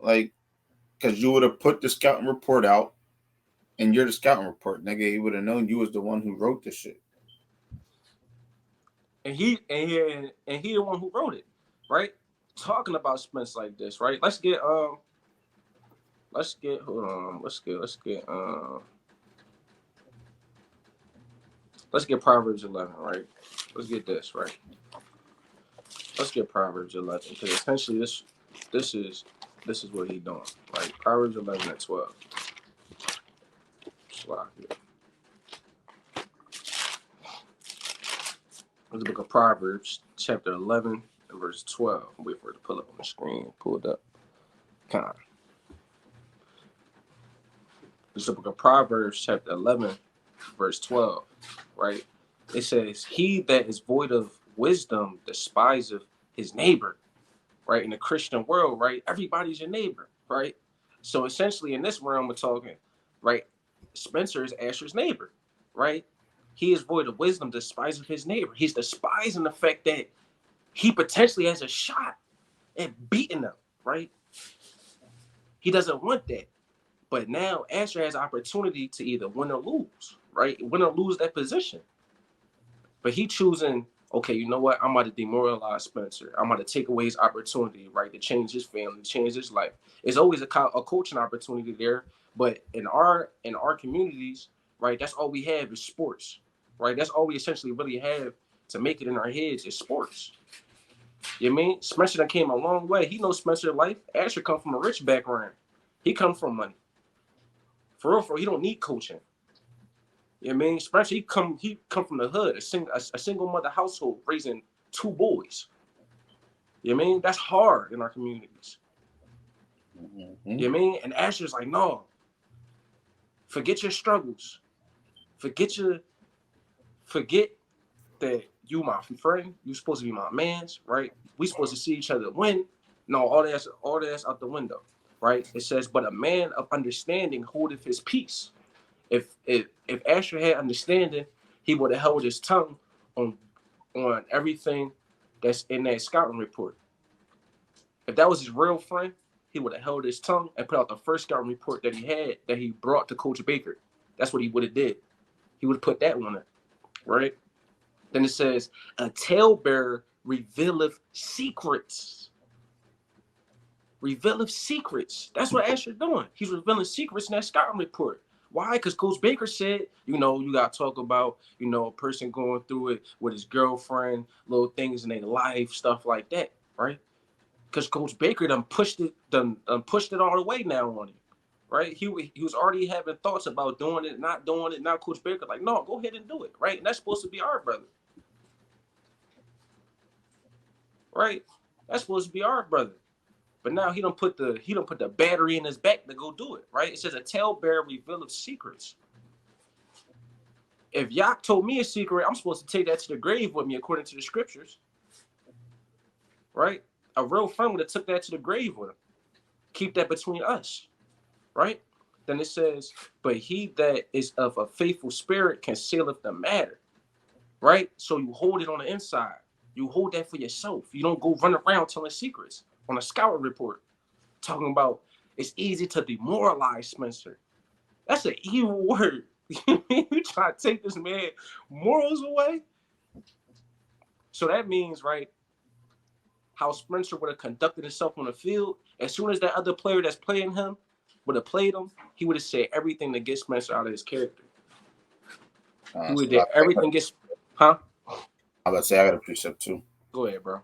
Like, cause you would have put the scouting report out, and you're the scouting report, nigga. He would have known you was the one who wrote the shit. And he the one who wrote it, right? Talking about Spence like this, right? Let's get Proverbs 11, right? Let's get this, right? Let's get Proverbs 11, because essentially this is what he's doing, right? Proverbs 11 and 12. The book of Proverbs, chapter 11 and verse 12. Wait for it to pull up on the screen. Pull it up. Kind of. This is the book of Proverbs, chapter 11, verse 12, right? It says, he that is void of wisdom despiseth his neighbor, right? In the Christian world, right? Everybody's your neighbor, right? So essentially in this realm we're talking, right? Spencer is Asher's neighbor, right? He is void of wisdom, despising his neighbor. He's despising the fact that he potentially has a shot at beating them, right? He doesn't want that. But now Asher has opportunity to either win or lose, right? Win or lose that position. But he choosing, okay, you know what? I'm about to demoralize Spencer. I'm about to take away his opportunity, right? To change his family, to change his life. There's always a coaching opportunity there. But in our communities, right, that's all we have is sports. Right, that's all we essentially really have to make it in our heads is sports. You know what I mean? Spencer done came a long way. He knows Spencer life. Asher come from a rich background. He come from money. For real, he don't need coaching. You know what I mean? Spencer, he come from the hood, a single mother household raising 2 boys. You know what I mean? That's hard in our communities. Mm-hmm. You know what I mean? And Asher's like, no. Forget your struggles. Forget that you my friend, you supposed to be my mans, right? We supposed to see each other win. No, all that's out the window, right? It says, but a man of understanding holdeth his peace. If Asher had understanding, he would have held his tongue on everything that's in that scouting report. If that was his real friend, he would have held his tongue and put out the first scouting report that he brought to Coach Baker. That's what he would have did. He would have put that one in. Right? Then it says, a talebearer revealeth secrets. Revealeth secrets. That's what Asher's doing. He's revealing secrets in that scouting report. Why? Because Coach Baker said, you got to talk about, a person going through it with his girlfriend, little things in their life, stuff like that, right? Because Coach Baker done pushed it all the way now on him. Right, he was already having thoughts about doing it, not doing it. Now Coach Baker like, no, go ahead and do it, right? And that's supposed to be our brother, right? That's supposed to be our brother. But now he don't put the battery in his back to go do it, right? It says a talebearer revealeth secrets. If Yak told me a secret, I'm supposed to take that to the grave with me according to the scriptures, right? A real friend would have took that to the grave with him. Keep that between us. Right? Then it says, but he that is of a faithful spirit concealeth the matter. Right? So you hold it on the inside. You hold that for yourself. You don't go run around telling secrets on a scouting report. Talking about it's easy to demoralize Spencer. That's an evil word. You try to take this man morals away? So that means, right, how Spencer would have conducted himself on the field, as soon as that other player that's playing him would have played him, he would have said everything to get Spencer out of his character. He would have everything gets, huh? I'm about to say I got a precept too. Go ahead, bro.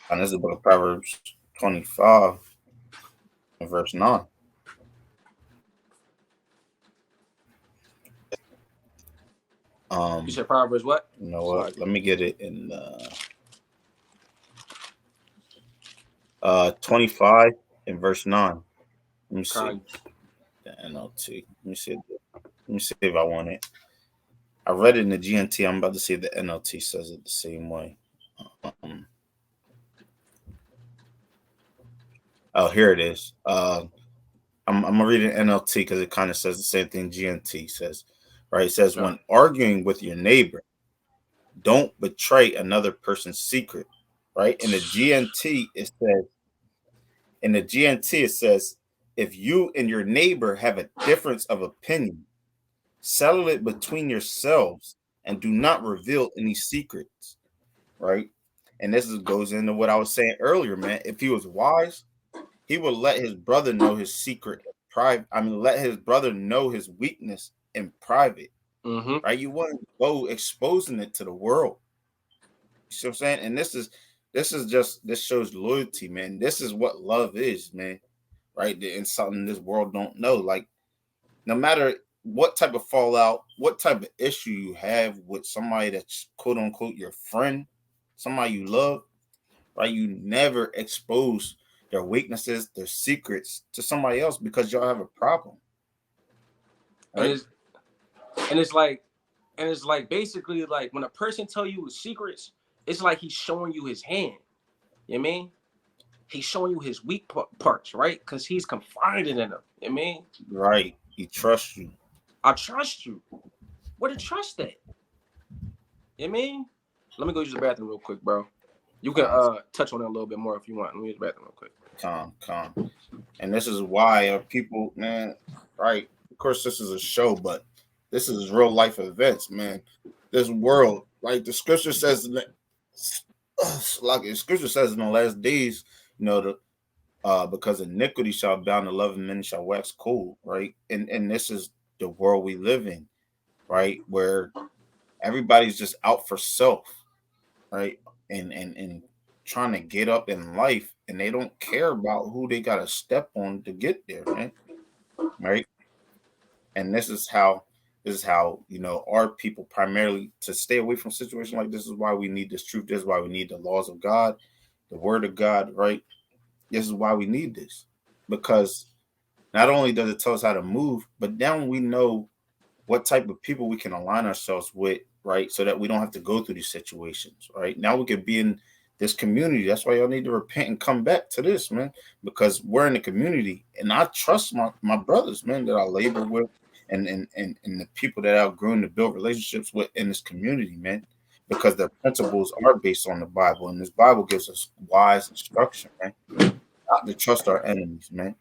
And this is the book of Proverbs 25 and verse 9. You said Proverbs what? You know what? Let me get it in 25 and verse 9. Let me see Con, the NLT. Let me see if I want it. I read it in the GNT. I'm about to see if the NLT says it the same way. Oh, here it is. I'm gonna read an NLT because it kind of says the same thing GNT says. Right? It says when arguing with your neighbor, don't betray another person's secret. Right? In the GNT, it says if you and your neighbor have a difference of opinion, settle it between yourselves and do not reveal any secrets. Right? And goes into what I was saying earlier, man. If he was wise, he would let his brother know his secret in private. I mean, let his brother know his weakness in private. mm-hmm. Right? You wouldn't go exposing it to the world. You see what I'm saying? And this shows loyalty, man. This is what love is, man. Right? And something this world don't know. Like, no matter what type of fallout, what type of issue you have with somebody that's quote unquote your friend, somebody you love, right? You never expose their weaknesses, their secrets to somebody else because y'all have a problem. Right? And it's like basically like when a person tell you his secrets, it's like he's showing you his hand. You know what I mean? He's showing you his weak parts, right? Because he's confiding in them. You know what I mean? Right. He trusts you. I trust you. Where to trust that? You know what I mean? Let me go use the bathroom real quick, bro. You can touch on that a little bit more if you want. Let me use the bathroom real quick. Calm. And this is why people, man, right? Of course, this is a show, but this is real life events, man. This world, like the scripture says, like the scripture says in the last days, you know, because iniquity shall abound, the love of many shall wax cold, right? And this is the world we live in, right? Where everybody's just out for self, right? And trying to get up in life, and they don't care about who they got to step on to get there, man. Right? And this is how you know our people primarily to stay away from situations like this is why we need this truth. This is why we need the laws of God, the word of God, right? This is why we need this, because not only does it tell us how to move, but now we know what type of people we can align ourselves with, right? So that we don't have to go through these situations, right? Now we could be in this community. That's why y'all need to repent and come back to this, man, because we're in the community, and I trust my brothers, man, that I labor with, and the people that I've grown to build relationships with in this community, man, because the principles are based on the Bible, and this Bible gives us wise instruction, man, not to trust our enemies, man,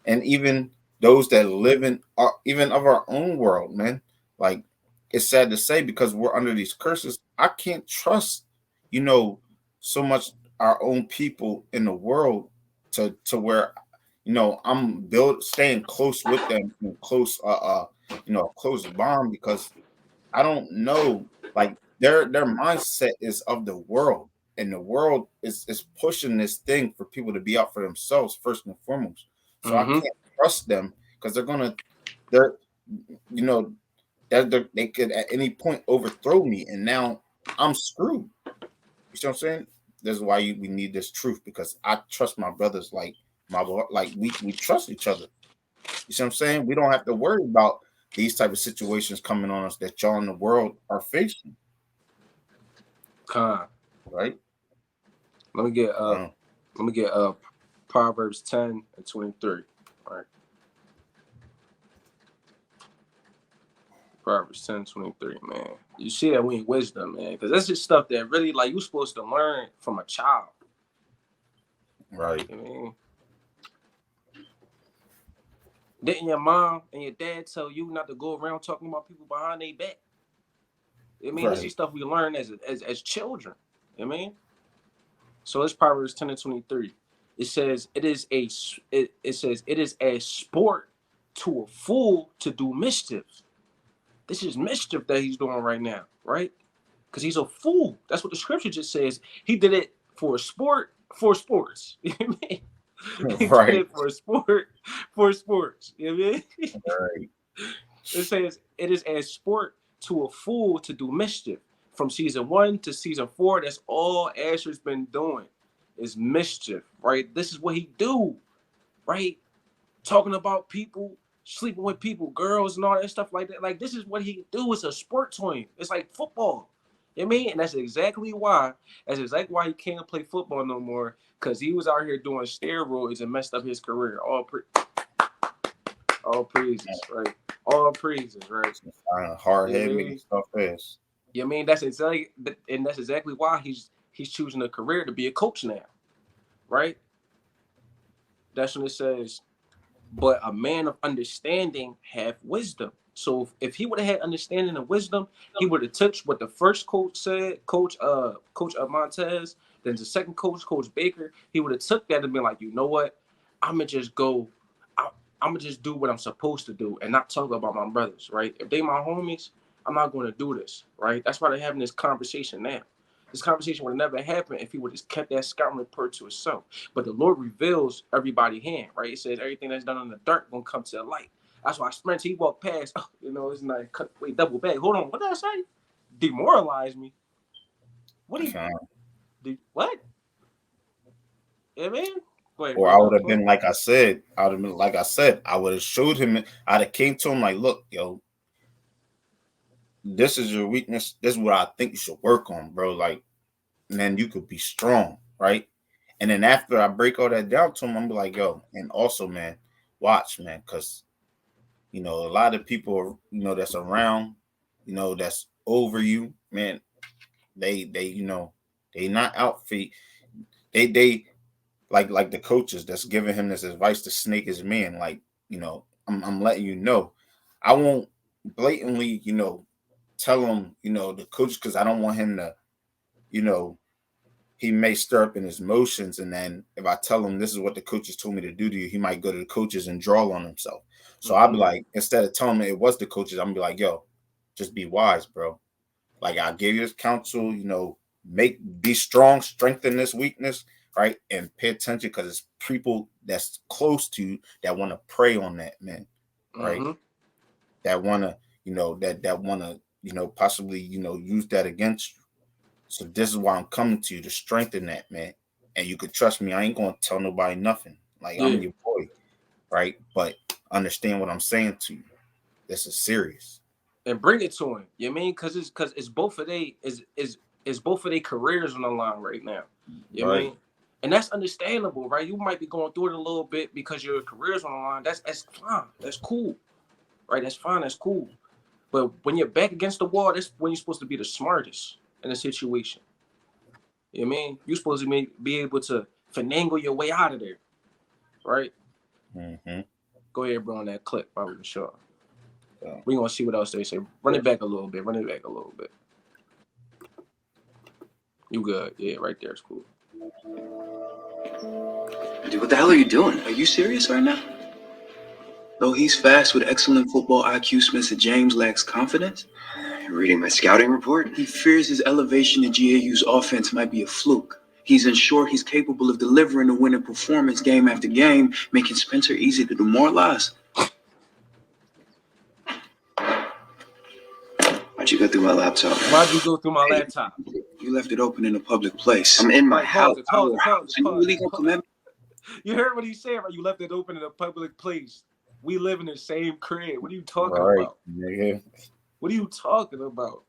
and even those that live in even of our own world, man. Like, it's sad to say, because we're under these curses, I can't trust, you know, so much our own people in the world to where, you know, I'm staying close with them, close you know, close bond, because I don't know, like their mindset is of the world, and the world is pushing this thing for people to be out for themselves first and foremost. So I can't trust them, because they're you know that they could at any point overthrow me, and now I'm screwed. You see what I'm saying? This is why we need this truth, because I trust my brothers like we trust each other. You see what I'm saying? We don't have to worry about these type of situations coming on us that y'all in the world are facing. Right? Let me get Proverbs 10:23. All right. Proverbs 10:23, man. You see that we in wisdom, man, because that's just stuff that really, like, you're supposed to learn from a child. Right. You know what I mean? Didn't your mom and your dad tell you not to go around talking about people behind their back? I mean, This is stuff we learn as children. You know what I mean? So it's Proverbs 10:23. It says it is a sport to a fool to do mischief. This is mischief that he's doing right now, right? Because he's a fool. That's what the scripture just says. He did it for a sport, for sports. You know what I mean? He did it for a sport, for sports. You know what I mean? Right. It says it is a sport to a fool to do mischief. From season 1 to season 4, that's all Asher's been doing is mischief, right? This is what he do, right? talking about people, sleeping with people, girls, and all that stuff like that. Like, this is what he do. It's a sport to him. It's like football. You know what I mean? And that's exactly why he can't play football no more, because he was out here doing steroids and messed up his career. All praises, right? All praises, right? Hard You know head what I making mean? stuff fast. You know what I mean? That's exactly why he's choosing a career to be a coach now, right? That's when it says, but a man of understanding have wisdom. So if he would have had understanding and wisdom, he would have took what the first coach said, Coach Montez, then the second Coach Baker. He would have took that and been like, you know what? I'm gonna just go. I'm gonna just do what I'm supposed to do and not talk about my brothers, right? If they my homies, I'm not going to do this, right? That's why they're having this conversation now. This conversation would have never happened if he would have just kept that scouting report to himself. But the Lord reveals everybody hand, right? It says everything that's done in the dark gonna come to the light. That's why Spencer, he walked past, it's not wait, double back. Hold on, what did I say? Demoralize me. What do you what? You know what I mean? Wait, Or I would have been like I said, I would have showed him, I'd have came to him like, look, yo, this is your weakness. This is what I think you should work on, bro. Like, man, you could be strong, right? And then after I break all that down to him, I'm like, yo, and also, man, watch, man, because a lot of people, that's around, that's over you, man. They not out for you. They like the coaches that's giving him this advice to snake his man. Like, I'm letting you know, I won't blatantly, tell him, the coach, because I don't want him to, he may stir up in his emotions. And then if I tell him this is what the coaches told me to do to you, he might go to the coaches and draw on himself. So I'll be like, instead of telling him it was the coaches, I'm gonna be like, yo, just be wise, bro. Like, I gave you this counsel, be strong, strengthen this weakness, right? And pay attention, because it's people that's close to you that want to prey on that, man, right? That want to, that want to, possibly, use that against you. So this is why I'm coming to you, to strengthen that, man. And you could trust me. I ain't going to tell nobody nothing. Like, I'm your boy, right? But understand what I'm saying to you. This is serious. And bring it to him. You know what I mean? Because it's both of their careers on the line right now. You know what I mean? And that's understandable, right? You might be going through it a little bit because your career's on the line. That's fine. That's cool. Right? That's fine. That's cool. But when you're back against the wall, that's when you're supposed to be the smartest in a situation. You know what I mean? You're supposed to be able to finagle your way out of there. Right? Go ahead, bro, on that clip, probably for sure. We're going to see what else they say. Run it back a little bit. You good. Yeah, right there. It's cool. Dude, what the hell are you doing? Are you serious right now? Though he's fast with excellent football IQ, Spencer James lacks confidence. Reading my scouting report, he fears his elevation to GAU's offense might be a fluke. He's unsure he's capable of delivering a winning performance game after game, making Spencer easy to demoralize. Why'd you go through my laptop? Why'd you go through my laptop? You left it open in a public place. I'm in my house. You really gonna come at me? You heard what he said, right? You left it open in a public place. We live in the same crib. What are you talking about? Nigga. What are you talking about?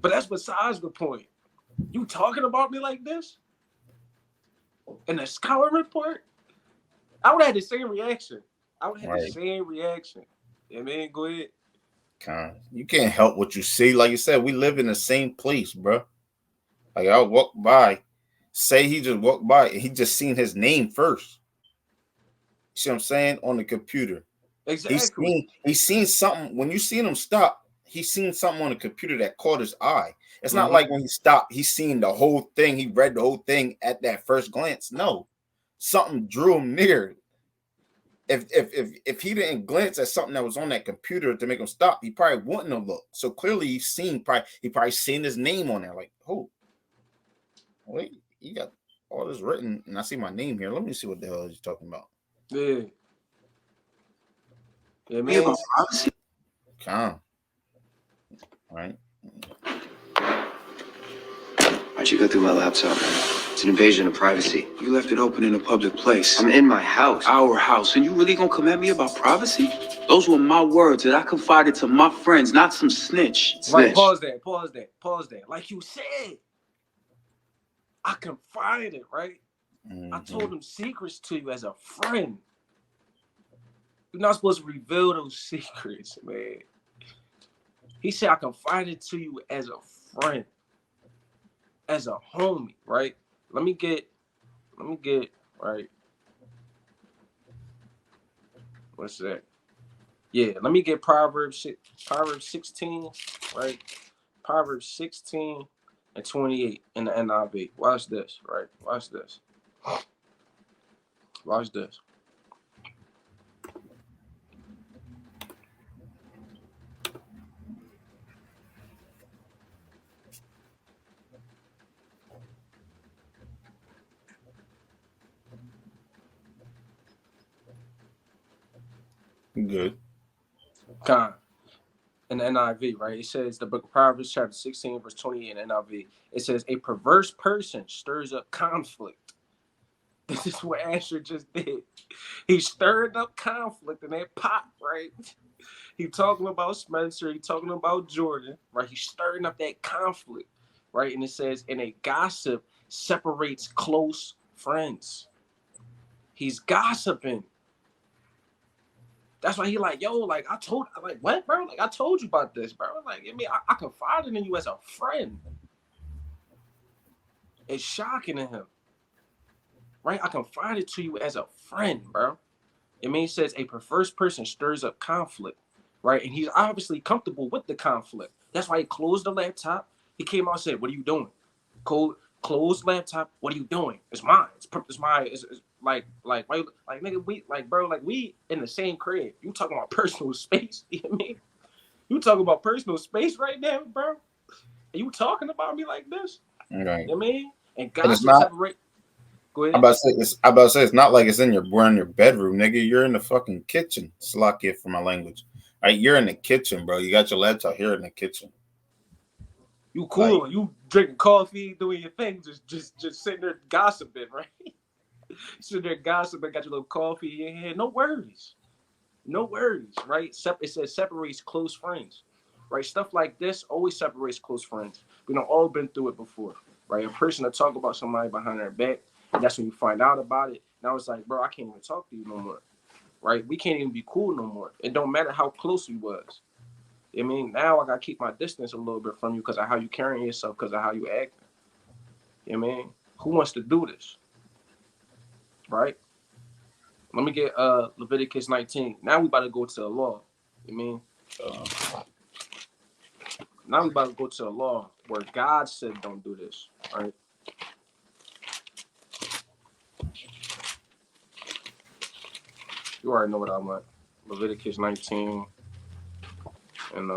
But that's besides the point. You talking about me like this? In a scouting report? I would have had the same reaction. The same reaction. Yeah, man, go ahead. You can't help what you see. Like you said, we live in the same place, bro. Like, I'll walk by, say he just walked by and he just seen his name first. You see what I'm saying? On the computer. Exactly. He's seen something. When you seen him stop, he's seen something on the computer that caught his eye. It's not like when he stopped, he's seen the whole thing. He read the whole thing at that first glance. No, something drew him near. If he didn't glance at something that was on that computer to make him stop, he probably wouldn't have looked. So clearly he probably seen his name on there. Like, oh, wait, you got all this written, and I see my name here. Let me see what the hell he's talking about. Yeah. Yeah, man. Calm. All right. Why'd you go through my laptop, man? It's an invasion of privacy. You left it open in a public place. I'm in my house. Our house. And you really gonna come at me about privacy? Those were my words that I confided to my friends, not some snitch. Right, pause that. Like you said, I confided, right? I told them secrets to you as a friend. You're not supposed to reveal those secrets, man. He said I confided to you as a friend, as a homie, right? Let me get, right? What's that? Yeah, let me get Proverbs 16, right? Proverbs 16 and 28 in the NIV. Watch this, right? Watch this. Watch this. Good. In the NIV, right? It says the book of Proverbs, chapter 16, verse 28 in NIV. It says, a perverse person stirs up conflict. This is what Asher just did. He stirred up conflict in that pot, right? He talking about Spencer. He talking about Jordan, right? He's stirring up that conflict, right? And it says, and a gossip separates close friends. He's gossiping. That's why he like, yo, like I told, like what, bro? Like I told you about this, bro. Like, I mean, I confided in you as a friend. It's shocking to him, right? I confided to you as a friend, bro. It means it says a perverse person stirs up conflict, right? And he's obviously comfortable with the conflict. That's why he closed the laptop. He came out and said, "What are you doing?" Closed laptop. What are you doing? It's mine. It's mine. It's like nigga, we like bro, like we in the same crib. You talking about personal space? You know what I mean? You talking about personal space right now, bro? Are you talking about me like this? Right. You know what I mean? And But it's gossip not. separate. Go ahead. I'm about to say it's not like it's in your bedroom, nigga. You're in the fucking kitchen. Slack it for my language. Right, you're in the kitchen, bro. You got your laptop here in the kitchen. You cool. Like, you drinking coffee, doing your thing, just sitting there gossiping, right? Sitting there gossiping, got your little coffee in your hand. No worries. No worries, right? It says separates close friends, right? Stuff like this always separates close friends. We done all been through it before, right? A person to talk about somebody behind their back, and that's when you find out about it. Now it's like, bro, I can't even talk to you no more, right? We can't even be cool no more. It don't matter how close we was. I mean, now I gotta keep my distance a little bit from you because of how you carrying yourself, because of how you act. You know what I mean? Who wants to do this? Right? Let me get Leviticus 19. Now we about to go to the law. You know what I mean? Now we about to go to the law where God said don't do this. Right? You already know what I want. Leviticus 19. And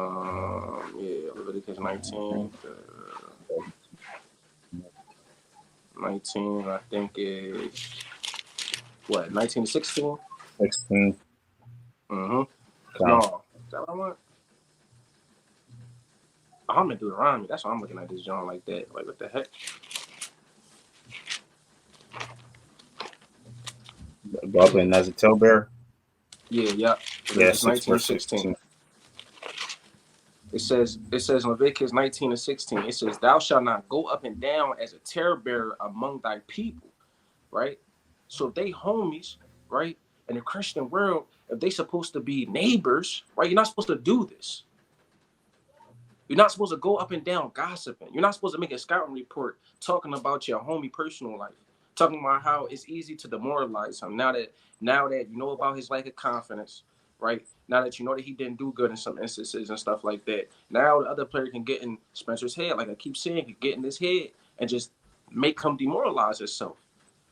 Leviticus 19. 19, I think is what, 19 to 16? 16. Mm-hmm. No, is that what I want? I'm gonna do Deuteronomy. That's why I'm looking at this John like that. Like, what the heck? Goblin as a tailbearer. Yeah. Yes, 19 to 16. It says in Leviticus 19 and 16, it says, thou shalt not go up and down as a terror bearer among thy people, right? So if they homies, right, in the Christian world, if they supposed to be neighbors, right, you're not supposed to do this. You're not supposed to go up and down gossiping. You're not supposed to make a scouting report talking about your homie personal life, talking about how it's easy to demoralize him now that you know about his lack of confidence, right? Now that you know that he didn't do good in some instances and stuff like that. Now the other player can get in Spencer's head, like I keep saying, can get in his head and just make him demoralize himself,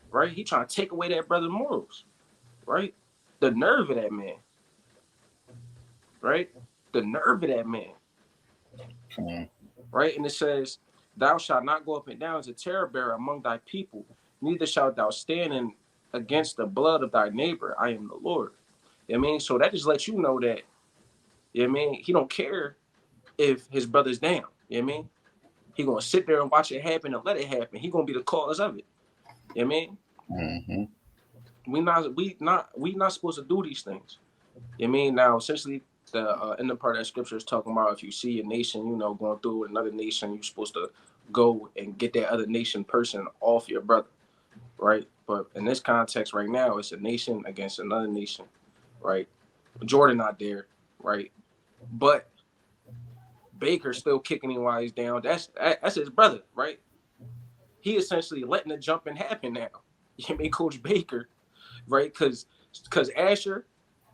right? He trying to take away that brother's morals, right? The nerve of that man, right? The nerve of that man. Right? And it says, thou shalt not go up and down as a terror bearer among thy people, neither shalt thou stand in against the blood of thy neighbor. I am the Lord. You know what I mean? So that just lets you know that, you know what I mean? He don't care if his brother's down. You know what I mean? He gonna sit there and watch it happen and let it happen. He gonna be the cause of it. You know what I mean? We not supposed to do these things. You know what I mean? Now, essentially, the in the part of that scripture is talking about if you see a nation, you know, going through with another nation, you're supposed to go and get that other nation person off your brother, right? But in this context right now, it's a nation against another nation, right? Jordan not there, right? But Baker's still kicking him while he's down. That's his brother, right? He essentially letting the jumping happen now. You know what I mean? Coach Baker, right? Because Asher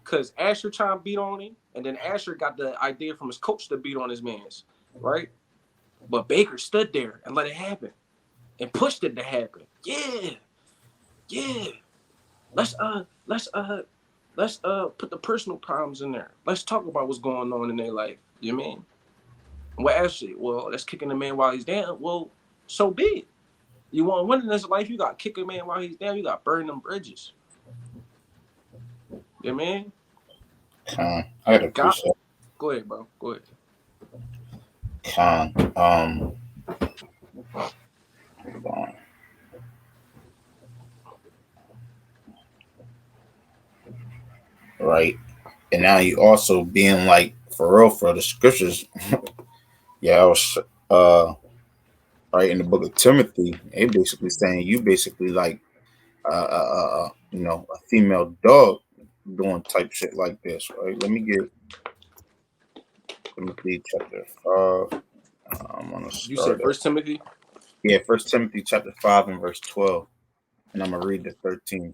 trying to beat on him, and then Asher got the idea from his coach to beat on his mans, right? But Baker stood there and let it happen and pushed it to happen. Yeah. Let's put the personal problems in there. Let's talk about what's going on in their life. You know what I mean? Well, actually, that's kicking the man while he's down. Well, so be it. You want to win in this life, you got to kick a man while he's down. You got to burn them bridges. You know what I mean? I had a question. Go ahead, bro. Go ahead. Hold on. Right. And now you also being like, for real, for the scriptures. Yeah, I was right in the book of Timothy, it basically saying you basically like you know, a female dog doing type shit like this, right? Let me get Timothy chapter 5. I'm gonna start. You said First Timothy? Yeah, First Timothy chapter 5 and verse 12. And I'm gonna read the 13.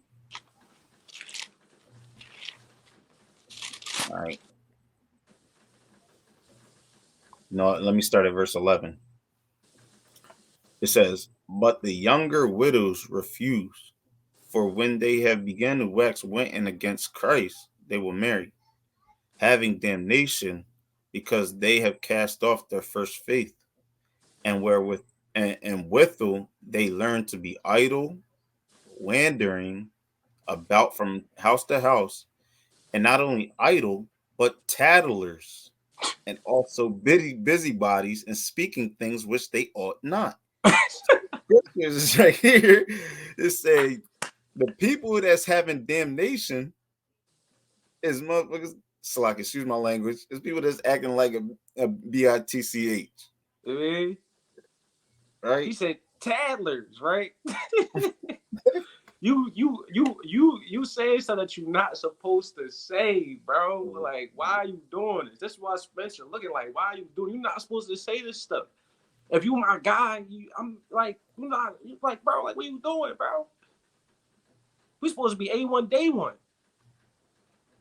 All right. No, let me start at verse 11. It says, "But the younger widows refuse, for when they have begun to wax wanton against Christ, they will marry, having damnation, because they have cast off their first faith, and wherewith and withal they learn to be idle, wandering about from house to house, and not only idle, but tattlers, and also busybodies, and speaking things which they ought not." Scriptures is right here. It say the people that's having damnation is motherfuckers. So like, excuse my language. It's people that's acting like a bitch. I mean, Right? he said tattlers, right? You say something that you're not supposed to say, bro. Like, why are you doing this? This is why Spencer looking like, why are you doing? You're not supposed to say this stuff. If you my guy, I'm like, you're not. You're like, bro, like, what you doing, bro? We supposed to be A1 day one.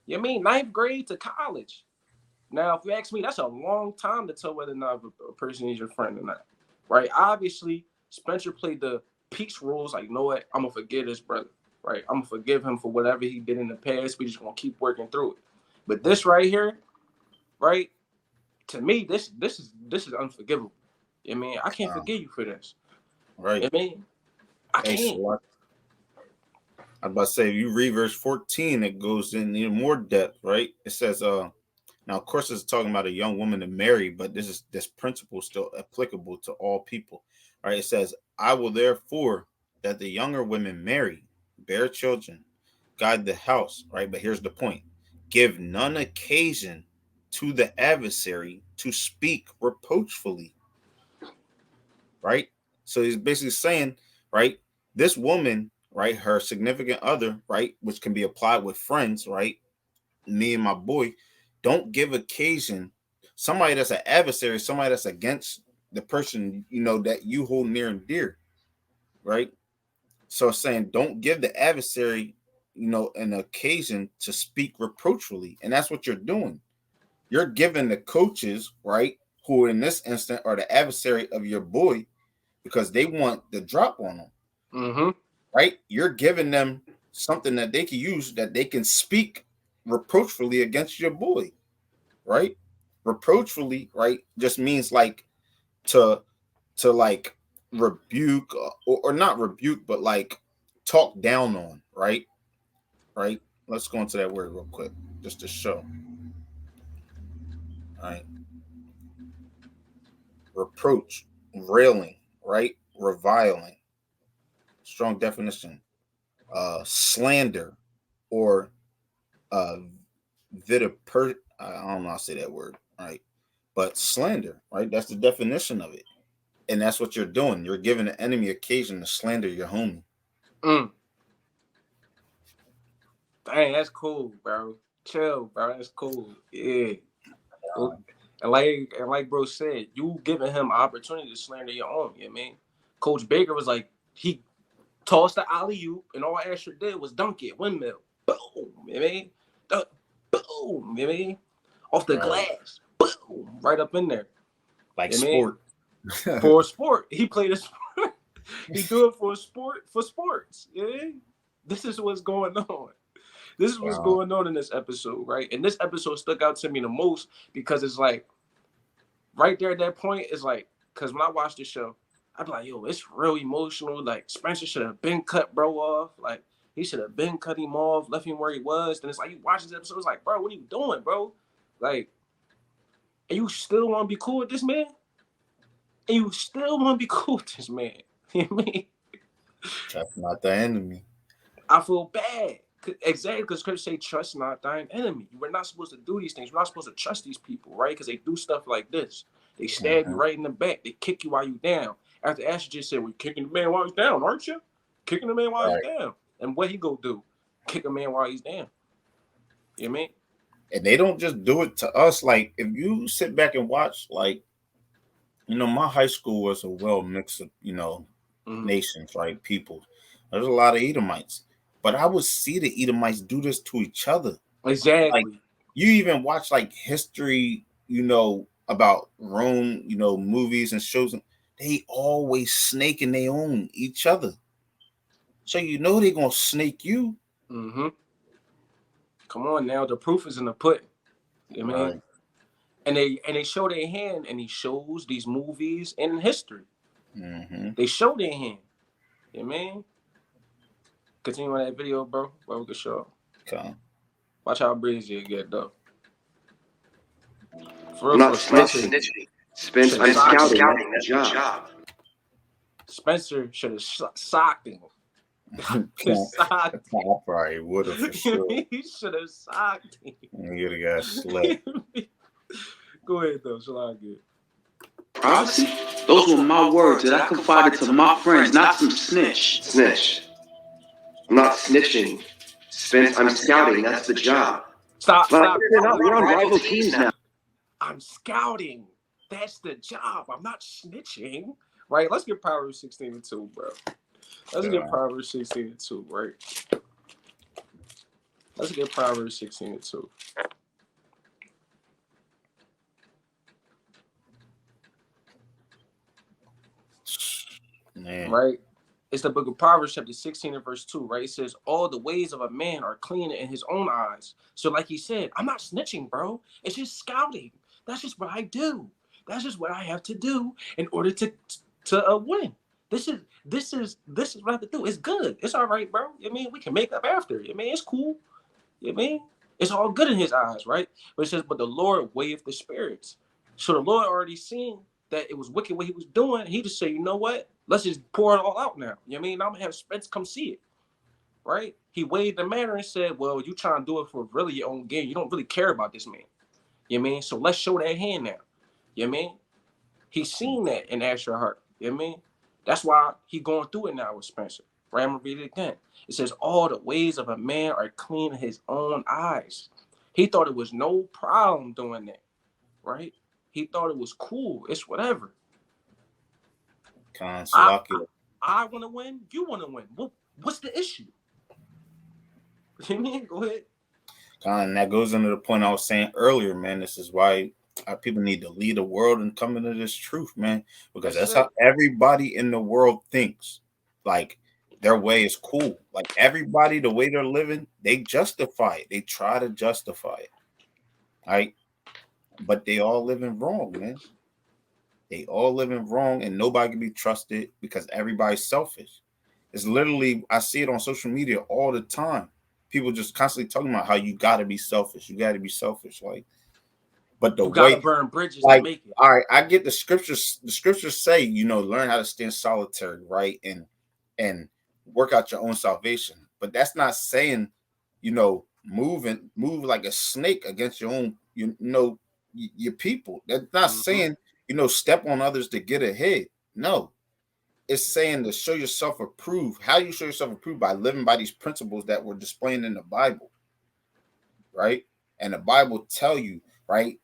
You know what I mean? 9th grade to college. Now, if you ask me, that's a long time to tell whether or not a person is your friend or not, right? Obviously, Spencer played the peace rules. Like, you know what? I'm gonna forgive this brother, right? I'm gonna forgive him for whatever he did in the past. We just gonna keep working through it. But this right here, right? To me, this is unforgivable. I mean, I can't forgive you for this. Right. I mean, I can't. So I'm about to say, if you read verse 14, it goes in even more depth, right? It says, now of course it's talking about a young woman to marry, but this principle is still applicable to all people. Right? It says, "I will therefore that the younger women marry, bear children, guide the house," right? But here's the point: give none occasion to the adversary to speak reproachfully. Right? So he's basically saying, right, this woman, right, her significant other, right, which can be applied with friends, right, me and my boy, don't give occasion. Somebody that's an adversary, somebody that's against the person, you know, that you hold near and dear, right? So saying, don't give the adversary, you know, an occasion to speak reproachfully. And that's what you're doing. You're giving the coaches, right, who in this instant are the adversary of your boy, because they want the drop on them. Mm-hmm. Right? You're giving them something that they can use, that they can speak reproachfully against your boy. Right? Reproachfully, right, just means like to like rebuke, or not rebuke, but like talk down on, right? Right? Let's go into that word real quick, just to show. All right. Reproach, railing, right? Reviling. strong definition. Slander or vituper. I don't know how to say that word, right? But slander, right? That's the definition of it. And that's what you're doing. You're giving the enemy occasion to slander your homie. Dang, that's cool, bro. Chill, bro. That's cool. Yeah. And like bro said, you giving him opportunity to slander your own. You know what I mean? Coach Baker was like, he tossed the alley-oop, and all Asher did was dunk it, windmill. Boom. You know what I mean? Boom. You know what I mean? Off the glass. Boom. Right up in there. Like you know sport. For a sport. He played a sport. He do it for a sport, for sports. Yeah. This is what's going on. This is what's going on in this episode, right? And this episode stuck out to me the most because it's like, right there at that point, it's like, because when I watched the show, I'd be like, yo, it's real emotional. Like, Spencer should have been cut bro off. Like, he should have been cut him off, left him where he was. Then it's like, you watch this episode, it's like, bro, what are you doing, bro? Like, and you still want to be cool with this man? And you still want to be cool with this man? You know what I mean? That's not the enemy. I feel bad. Exactly, because Chris say trust not thine enemy. We're not supposed to do these things. We're not supposed to trust these people, right? Because they do stuff like this. They stab you right in the back. They kick you while you down. After Asher just said, we're kicking the man while he's down, aren't you? Kicking the man while he's down. And what he go do? Kick a man while he's down. You know what I mean? And they don't just do it to us. Like, if you sit back and watch, like, you know, my high school was a well mix of, you know, nations, right? People. There's a lot of Edomites. But I would see the Edomites do this to each other. Exactly. Like, you even watch like history, you know, about Rome, you know, movies and shows. They always snaking their own each other. So you know they're gonna snake you. Come on now, the proof is in the pudding. You know what I mean? And they show their hand, and he shows these movies and in history. They show their hand. You know what I mean? Continue on that video, bro. Where we can show. Okay. Watch how breezy it get, though. I'm not snitching. Spencer, I'm scouting. That's your job. Spencer should have socked him. I probably would have for sure. He should have socked him. You'd have got slept. Go ahead, though. Shall I get? Prophecy? Those were my words that I confided to my friends, not some snitch. Snitch. I'm not snitching. Spence, I'm scouting. That's the job. Stop. We're on rival teams now. I'm scouting. That's the job. I'm not snitching. Right? Let's get Proverbs 16:2, bro. Let's get Proverbs 16:2, right? Let's get Proverbs 16:2. Man. Right? It's the book of Proverbs, chapter 16 and verse 2, right? It says, all the ways of a man are clean in his own eyes. So like he said, I'm not snitching, bro. It's just scouting. That's just what I do. That's just what I have to do in order to win. This is what I have to do. It's good. It's all right, bro. I mean, we can make up after. I mean, it's cool. I mean, it's all good in his eyes, right? But it says, but the Lord weigheth the spirits. So the Lord already seen that it was wicked what he was doing. He just said, you know what? Let's just pour it all out now. You know what I mean? I'm going to have Spence come see it, right? He weighed the matter and said, well, you trying to do it for really your own gain. You don't really care about this man. You know what I mean? So let's show that hand now. You know what I mean? He's seen that in Asher heart. You know what I mean? That's why he going through it now with Spencer. Right? I'm going to read it again. It says, all the ways of a man are clean in his own eyes. He thought it was no problem doing that, right? He thought it was cool. It's whatever. I want to win. You want to win. What's the issue? You mean? Go ahead. And that goes into the point I was saying earlier, man. This is why people need to lead the world and come into this truth, man. Because that's how everybody in the world thinks. Like, their way is cool. Like, everybody, the way they're living, they justify it. They try to justify it. Right? But they all living wrong, man. They all living wrong, and nobody can be trusted because everybody's selfish. It's literally, I see it on social media all the time. People just constantly talking about how you got to be selfish. You got to be selfish. Like, but the way, burn bridges like, to make it. All right, I get the scriptures. The scriptures say, you know, learn how to stand solitary, right? And work out your own salvation. But that's not saying, move like a snake against your own, your people. That's not saying, step on others to get ahead. No, it's saying to show yourself approved. How do you show yourself approved? By living by these principles that were displayed in the Bible, right? And the Bible tell you, right,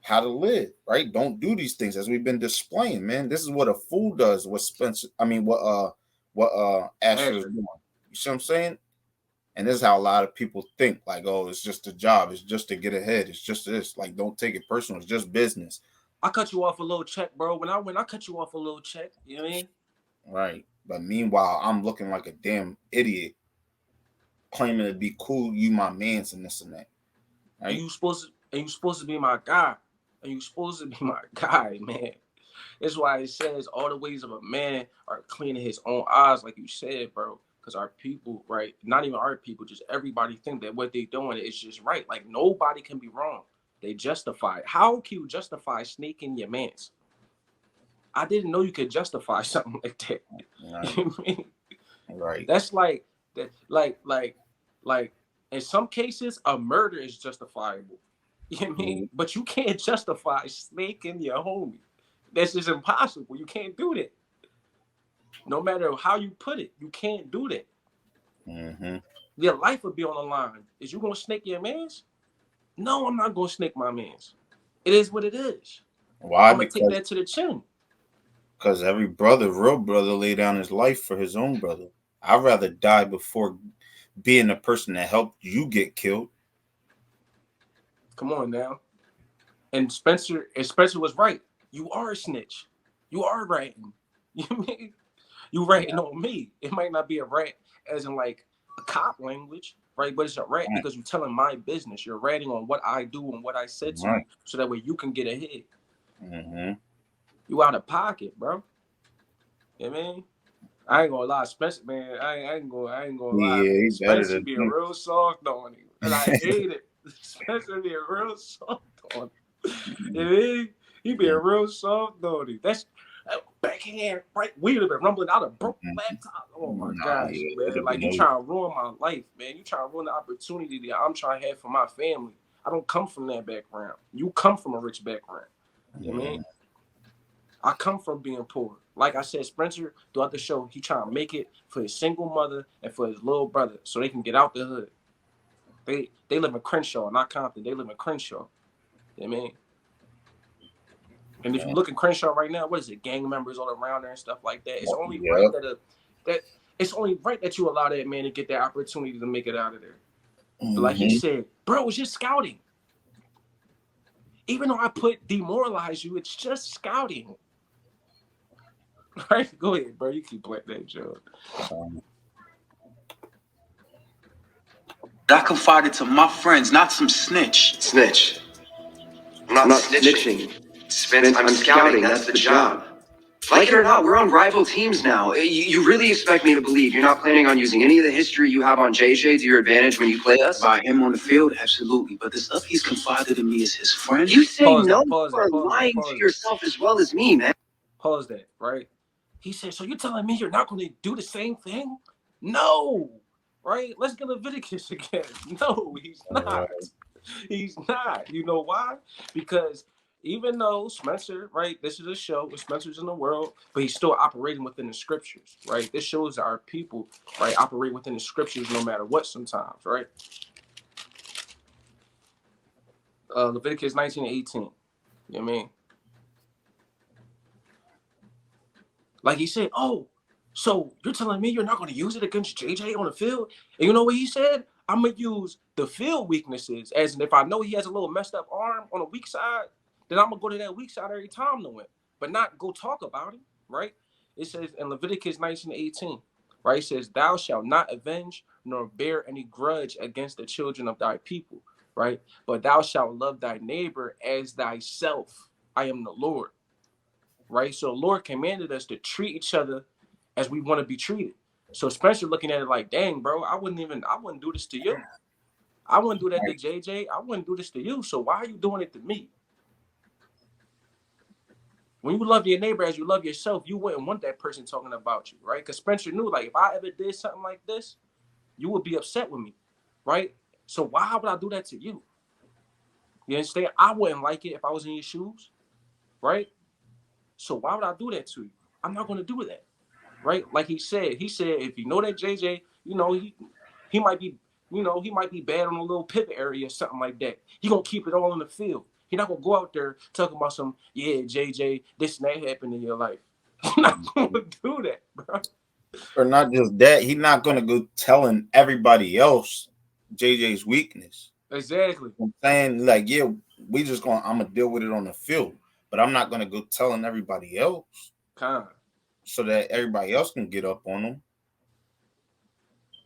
how to live, right? Don't do these things as we've been displaying, man. This is what a fool does. What Asher is doing. You see what I'm saying? And this is how a lot of people think, like, oh, it's just a job, it's just to get ahead, it's just this. Like, don't take it personal, it's just business. I cut you off a little check, bro. When I went, I cut you off a little check. You know what I mean? Right. But meanwhile, I'm looking like a damn idiot, claiming to be cool, you my mans and this and that. Right? And you supposed to be my guy. And you supposed to be my guy, man. That's why it says all the ways of a man are clean in his own eyes, like you said, bro. Because our people, right? Not even our people, just everybody think that what they doing is just right. Like nobody can be wrong. They justify it. How can you justify sneaking your mans? I didn't know you could justify something like that. Right. You know what I mean? Right. That's like that. Like in some cases, a murder is justifiable. You know what I mean? Mm-hmm. But you can't justify snaking your homie. That's just impossible. You can't do that. No matter how you put it, you can't do that. Mm-hmm. Your life would be on the line. Is you gonna snake your mans? No, I'm not gonna snake my mans. It is what it is. Why? I'm gonna take that to the chin. Because every real brother, lay down his life for his own brother. I'd rather die before being the person that helped you get killed. Come on now. And Spencer was right. You are a snitch. You are ratting. You mean you ratting on me. It might not be a rat as in like a cop language, right? But it's a rat because you're telling my business. You're ratting on what I do and what I said to you, so that way you can get ahead. Mm-hmm. You out of pocket, bro. You know what I mean? I ain't gonna lie, Spencer, man. I ain't gonna lie. Man. Spencer be real soft on him, and I hate it. Spencer be real soft on him. You know what I mean? He be real soft on him. That's backhand, right? We would have been rumbling out a broken laptop. Oh my gosh, man! Like you trying to ruin my life, man. You trying to ruin the opportunity that I'm trying to have for my family. I don't come from that background. You come from a rich background. You know what I mean? I come from being poor. Like I said, Spencer, throughout the show, he trying to make it for his single mother and for his little brother so they can get out the hood. They live in Crenshaw, not Compton. They live in Crenshaw. You know what I mean? And if you look in Crenshaw right now, what is it? Gang members all around there and stuff like that. It's only right that it's only right that you allow that man to get that opportunity to make it out of there. Mm-hmm. But like he said, bro, it's just scouting. Even though I put demoralize you, it's just scouting. Right? Go ahead, bro. You keep playing that joke. I confided to my friends, not some snitch. Snitch. I'm not snitching. I'm scouting. That's the job. Like it or not, we're on rival teams now. You really expect me to believe you're not planning on using any of the history you have on JJ to your advantage when you play us? By him on the field, absolutely. But the stuff he's confided in me as his friend. You say no, you are lying to yourself as well as me, man. Pause that, right? He said, so you're telling me you're not going to do the same thing? No, right? Let's get Leviticus again. No, he's not. He's not. You know why? Because even though Spencer, right, this is a show with Spencer's in the world, but he's still operating within the scriptures, right? This shows our people, right, operate within the scriptures no matter what sometimes, right? Leviticus 19:18. You know what I mean? Like he said, oh, so you're telling me you're not going to use it against JJ on the field? And you know what he said? I'm going to use the field weaknesses, as in if I know he has a little messed up arm on a weak side, then I'm going to go to that weak side every time to win, but not go talk about him, right? It says in Leviticus 19:18, right? It says, thou shalt not avenge nor bear any grudge against the children of thy people, right? But thou shalt love thy neighbor as thyself. I am the Lord. Right, so the Lord commanded us to treat each other as we want to be treated. So Spencer looking at it like, dang, bro, I wouldn't do this to you. I wouldn't do that to JJ. I wouldn't do this to you. So why are you doing it to me? When you love your neighbor as you love yourself, you wouldn't want that person talking about you, right? Because Spencer knew, like, if I ever did something like this, you would be upset with me, right? So why would I do that to you? You understand? I wouldn't like it if I was in your shoes, right? So why would I do that to you? I'm not going to do that, right? Like he said if you know that JJ, you know he might be, he might be bad on a little pivot area or something like that. He gonna keep it all in the field. He not gonna go out there talking about some, yeah, JJ, this and that happened in your life. He's not gonna do that, bro. Or not just that, he's not gonna go telling everybody else JJ's weakness. Exactly. I'm saying, like, yeah, I'm gonna deal with it on the field, but I'm not gonna go telling everybody else so that everybody else can get up on him.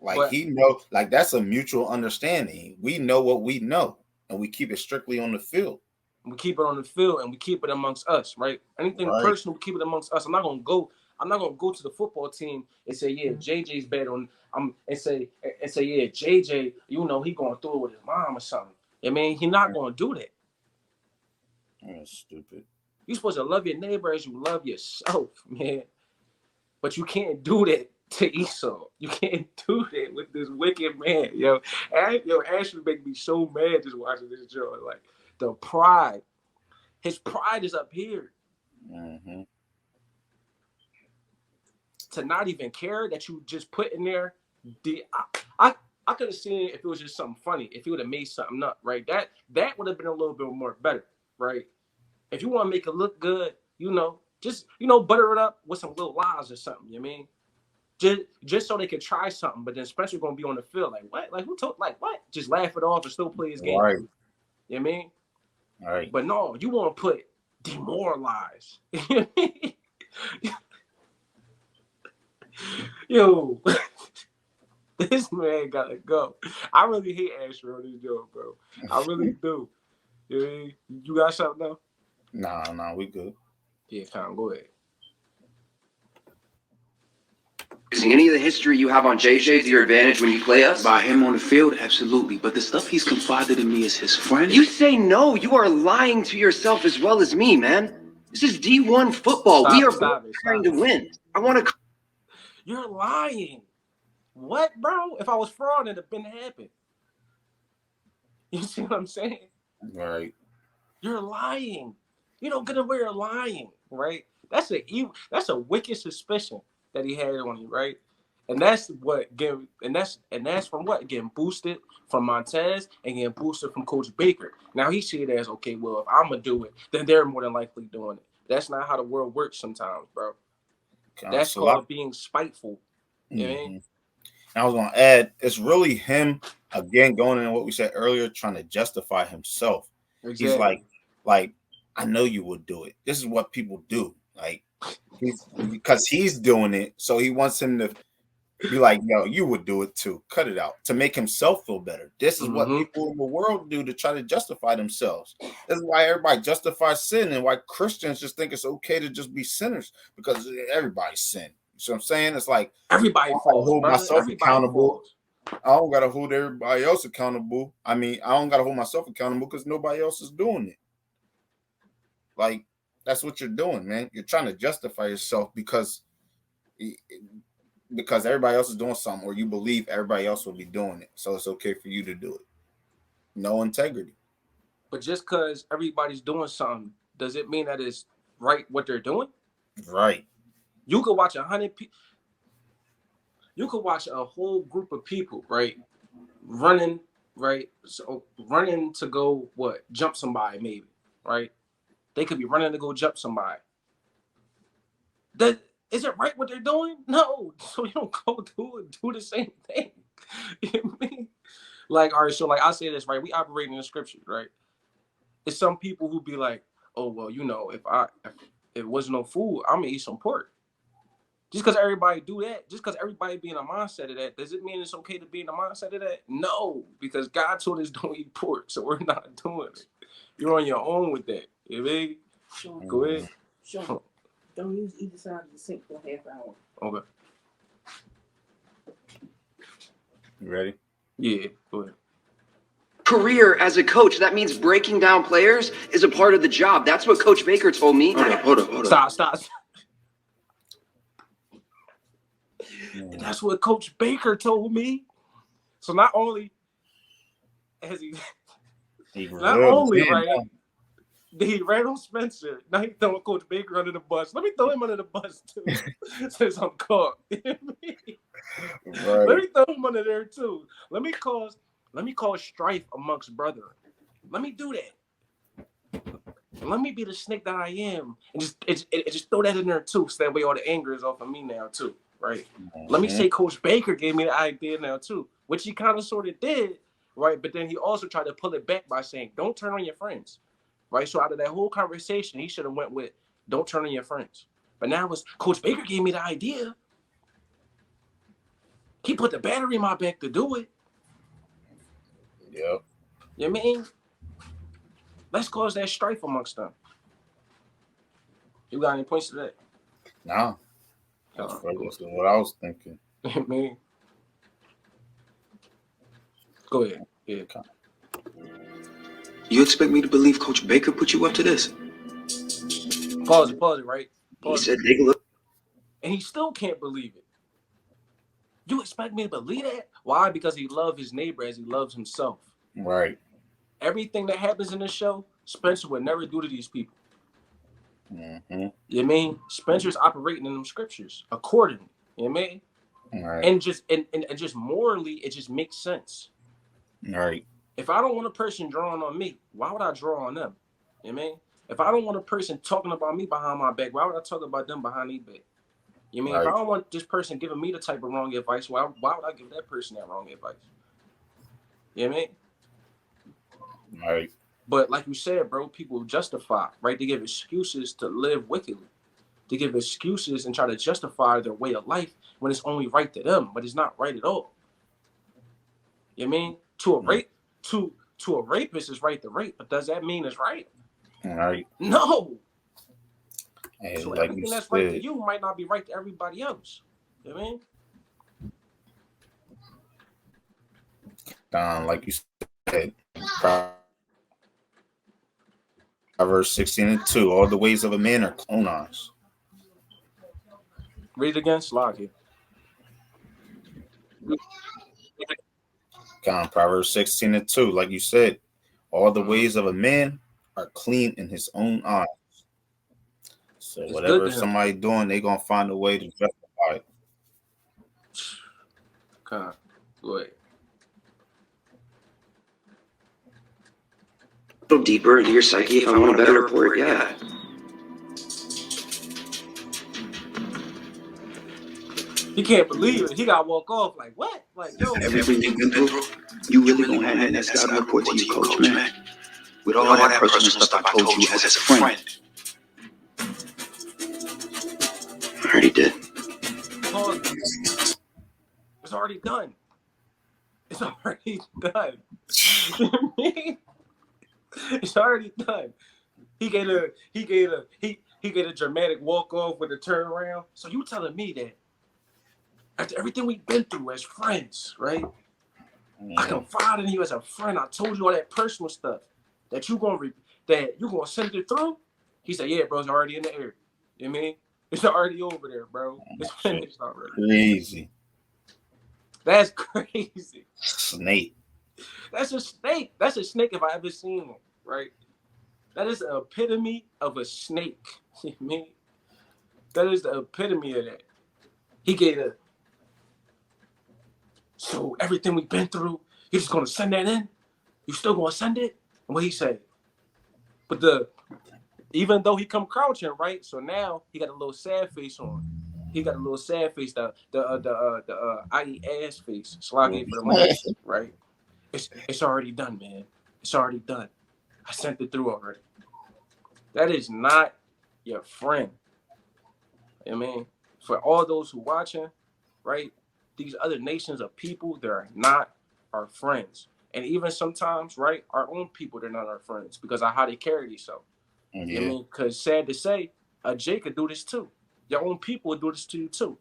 Like, But he know, like, that's a mutual understanding. We know what we know, and we keep it strictly on the field. we keep it on the field and we keep it amongst us, right? Anything Right. personal, we keep it amongst us. I'm not gonna go to the football team and say, yeah, JJ's bad on and say, yeah, JJ, he going through it with his mom or something. I mean, he's not gonna do that. That's stupid. You're supposed to love your neighbor as you love yourself, man. But you can't do that to Esau. You can't do that with this wicked man, yo. Ashley make me so mad just watching this show. Like, the pride. His pride is up here. Mm-hmm. To not even care that you just put in there. I could have seen it if it was just something funny. If he would have made something up, right? That would have been a little bit more better, right? If you want to make it look good, just butter it up with some little lies or something. You know what I mean? Just so they could try something, but then Spencer gonna be on the field like, what? Like, who told? Like, what? Just laugh it off and still play his game. Right. You know what I mean? All right. But no, you want to put demoralize. Yo, this man gotta go. I really hate Asher on this joke, bro. I really do. You know what I mean? You got something though? Nah, we good. Yeah, Tom, go ahead. Using any of the history you have on JJ to your advantage when you play us? By him on the field, absolutely. But the stuff he's confided in me as his friend. You say no. You are lying to yourself as well as me, man. This is D1 football. We are trying to win. I want to. You're lying. What, bro? If I was fraud, it'd have been happened. You see what I'm saying? Right. You're lying. You don't get away with lying, right? That's a wicked suspicion that he had on you, right? And that's from what? Getting boosted from Montez and getting boosted from Coach Baker. Now he see it as, okay, well, if I'm gonna do it, then they're more than likely doing it. That's not how the world works sometimes, bro. That's called being spiteful. You know what I mean? I was gonna add, it's really him again going into what we said earlier, trying to justify himself. Exactly. He's like, I know you would do it. This is what people do. Like, because he's doing it, so he wants him to be like, yo, you would do it too. Cut it out to make himself feel better. This is what people in the world do to try to justify themselves. This is why everybody justifies sin and why Christians just think it's okay to just be sinners, because everybody's sin. You see what I'm saying? It's like everybody falls. Hold myself accountable. I don't gotta hold everybody else accountable. I mean, I don't gotta hold myself accountable because nobody else is doing it. Like, that's what you're doing, man. You're trying to justify yourself because everybody else is doing something, or you believe everybody else will be doing it, so it's okay for you to do it. No integrity. But just because everybody's doing something, does it mean that it's right what they're doing? Right. You could watch 100 people. You could watch a whole group of people, right, running, right, so running to go jump somebody, maybe, right? They could be running to go jump somebody. Is it right what they're doing? No. So you don't go do the same thing. You know what I mean? Like, all right, so like I say this, right? We operate in the scriptures, right? It's some people who be like, oh, well, if it wasn't no food, I'm gonna eat some pork. Just because everybody do that, just because everybody be in a mindset of that, does it mean it's okay to be in a mindset of that? No, because God told us don't eat pork, so we're not doing it. You're on your own with that. You know what I mean? Sure. Go ahead. Sure. Don't use either side of the sink for a half hour. Okay. You ready? Yeah, go ahead. career as a coach. That means breaking down players is a part of the job. That's what Coach Baker told me. Hold up. Stop. And that's what Coach Baker told me. So not only has he did he rattle Spencer, now he throwing Coach Baker under the bus. Let me throw him under the bus too, since I'm caught. Let me throw him under there too. Let me cause strife amongst brethren. Let me do that. Let me be the snake that I am, and just throw that in there too. So that way all the anger is off of me now too, right? Let me say Coach Baker gave me the idea now too, which he kind of sort of did, right? But then he also tried to pull it back by saying, "Don't turn on your friends." Right, so out of that whole conversation, he should have went with, "Don't turn on your friends." But now it's Coach Baker gave me the idea. He put the battery in my back to do it. Yep. You know what I mean? Let's cause that strife amongst them. You got any points to that? No. That's what I was thinking. Man. Go ahead. Yeah. You expect me to believe Coach Baker put you up to this? Pause it, right? He said, "Take a look." And he still can't believe it. You expect me to believe that? Why? Because he loves his neighbor as he loves himself. Right. Everything that happens in this show, Spencer would never do to these people. Mm-hmm. You know what I mean? Spencer's operating in them scriptures accordingly. You know what I mean? Right. And just morally, it just makes sense. Right. If I don't want a person drawing on me, why would I draw on them? You know what I mean? If I don't want a person talking about me behind my back, why would I talk about them behind their back? You know what I mean? If I don't want this person giving me the type of wrong advice, why would I give that person that wrong advice? You know what I mean? Right. But like you said, bro, people justify, right? They give excuses to live wickedly. They give excuses and try to justify their way of life when it's only right to them, but it's not right at all. You know what I mean? To a rapist is right to rape, but does that mean it's right? Right. No. And so like everything that's right to you might not be right to everybody else. You know what I mean? Like you said, Proverbs 16:2, all the ways of a man are clonons. Read it again, Slog here. Proverbs 16:2, like you said, all the ways of a man are clean in his own eyes. So It's whatever somebody doing, they gonna find a way to justify it. Go ahead. Go deeper into your psyche if I want a better report, yeah. He can't believe it. He got to walk off like, what? Like, yo. Everything you've been through, you really gonna hand that scouting report to your coach, man? With all that personal stuff I told you as a friend. I already did. It's already done. It's already done. It's already done. He gave a dramatic walk off with a turnaround. So you telling me that after everything we've been through as friends, right? I confided in you as a friend. I told you all that personal stuff that you gonna send it through. He said, "Yeah, bro, it's already in the air." You know what I mean? It's already over there, bro. It's finished already. Crazy. That's crazy. Snake. That's a snake. That's a snake if I ever seen one, right? That is the epitome of a snake. You know what I mean? That is the epitome of that. He gave a, so everything we've been through, you're just gonna send that in? You still gonna send it? And what he said. But even though he come crouching, right? So now he got a little sad face on. He got a little sad face, the I eat ass face, sloggy for the money, right? It's already done, man. It's already done. I sent it through already. That is not your friend. I mean, for all those who watching, right? These other nations of people, they're not our friends. And even sometimes, right, our own people, they're not our friends because of how they carry themselves. Yeah. You know what I mean? Because sad to say, Jay could do this too. Your own people would do this to you too.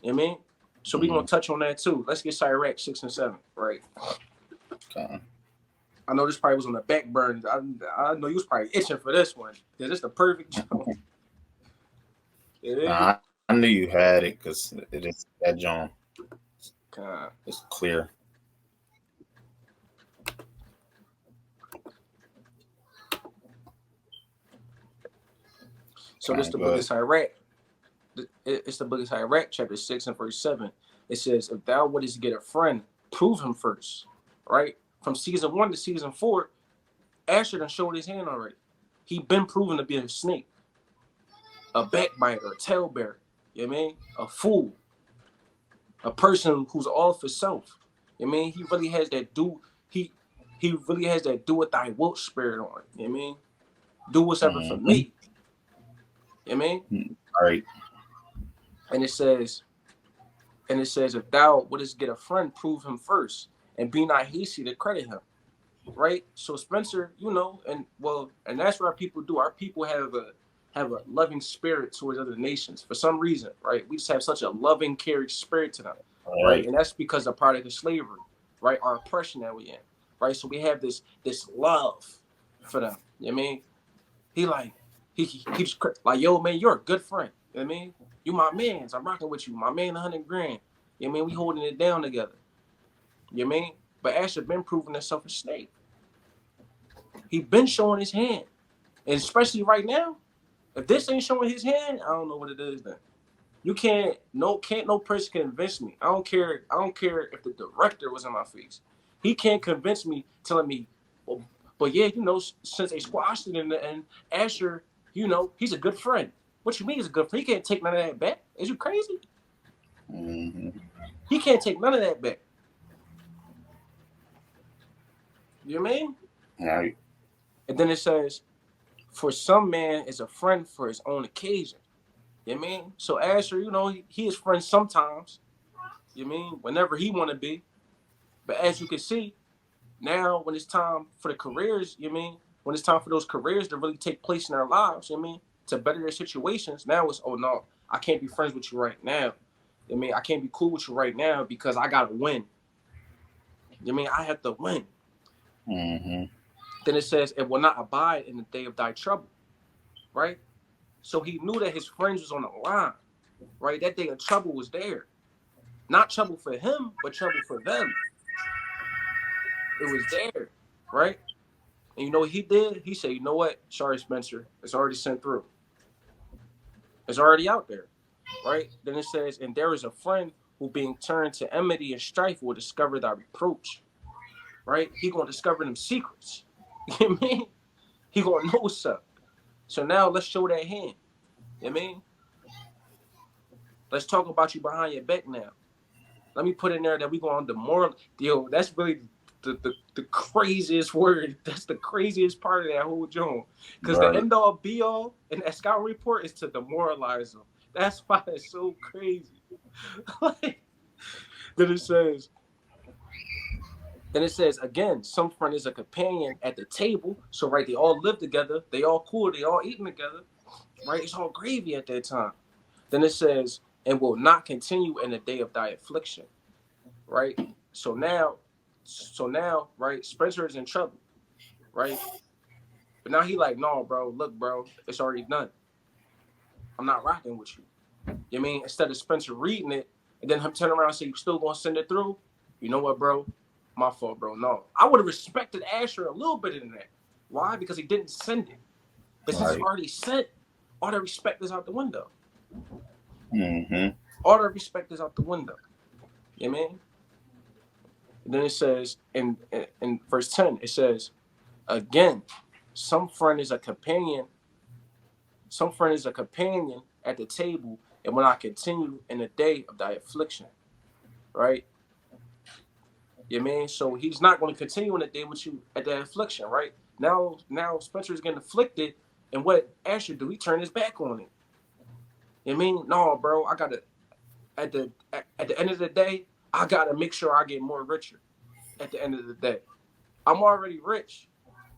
You know what I mean? So we're going to touch on that too. Let's get Sirach 6 and 7, right? Okay. I know this probably was on the back burner. I know you was probably itching for this one. Yeah, this the perfect joint. Nah, I knew you had it because it is that John. It's clear. So this the book of Sirach. It's the book of Sirach, chapter 6 and verse 7. It says, if thou wouldest get a friend, prove him first. Right? From season 1 to season 4, Asher done showed his hand already. He been proven to be a snake, a backbiter, a tailbearer. You know what I mean? A fool. A person who's all for self. You know what I mean? He really has that he really has that do what thy wilt spirit on. You know what I mean? Do whatever for me. You know what I mean? All right. And it says, if thou wouldest get a friend, prove him first, and be not hasty to credit him. Right? So Spencer, you know, and that's what our people do. Our people have a loving spirit towards other nations for some reason, right? We just have such a loving, caring spirit to them, right? And that's because of product of slavery, right? Our oppression that we in, right? So we have this love for them. You know what I mean? He's like, yo, man, you're a good friend. You know what I mean? You my mans. I'm rocking with you. My man, 100 grand. You know what I mean? We holding it down together. You know what I mean? But Asher been proving himself a snake. He been showing his hand. And especially right now, if this ain't showing his hand, I don't know what it is then. You can't no person convince me. I don't care if the director was in my face. He can't convince me, telling me, well, but yeah, you know, since they squashed it and Asher, you know, he's a good friend. What you mean he's a good friend? He can't take none of that back. Is you crazy? Mm-hmm. He can't take none of that back. You know what I mean? All right. And then it says, for some man is a friend for his own occasion. You know what I mean? So Asher, you know, he is friends sometimes. You know what I mean? Whenever he want to be. But as you can see, now when it's time for the careers, you know what I mean? When it's time for those careers to really take place in their lives, you know what I mean? To better their situations, now it's, oh no, I can't be friends with you right now. You know what I mean? I can't be cool with you right now because I got to win. You know what I mean? I have to win. Mm-hmm. Then it says, it will not abide in the day of thy trouble. Right? So he knew that his friends was on the line. Right? That day of trouble was there. Not trouble for him, but trouble for them. It was there. Right? And you know what he did? He said, you know what? Sorry, Spencer. It's already sent through. It's already out there. Right? Then it says, and there is a friend who being turned to enmity and strife will discover thy reproach. Right? He gonna discover them secrets. You know what I mean? He gonna know what's up. So now let's show that hand. You know what I mean? Let's talk about you behind your back now. Let me put in there that we going to demoralize. Yo, that's really the craziest word. That's the craziest part of that whole joint. Because the end all be all in that scout report is to demoralize them. That's why it's so crazy. Then it says, again, some friend is a companion at the table. So, right, they all live together. They all cool. They all eating together. Right? It's all gravy at that time. Then it says, and will not continue in the day of thy affliction. Right? So now, right, Spencer is in trouble. Right? But now he like, no, bro, look, bro, it's already done. I'm not rocking with you. You know what I mean? Instead of Spencer reading it and then him turn around and say, you still gonna send it through? You know what, bro? My fault, bro. No. I would have respected Asher a little bit in that. Why? Because he didn't send it. But since it's already sent, all the respect is out the window. Mm-hmm. All the respect is out the window. You know what I mean? And then it says in verse 10, it says, again, some friend is a companion at the table, and when I continue in the day of thy affliction. Right? You know what I mean? So he's not going to continue in the day with you at that affliction, right? Now Spencer is getting afflicted, and what Asher do? He turn his back on it. You know what I mean? No, bro, I gotta at the end of the day, I gotta make sure I get more richer at the end of the day. I'm already rich,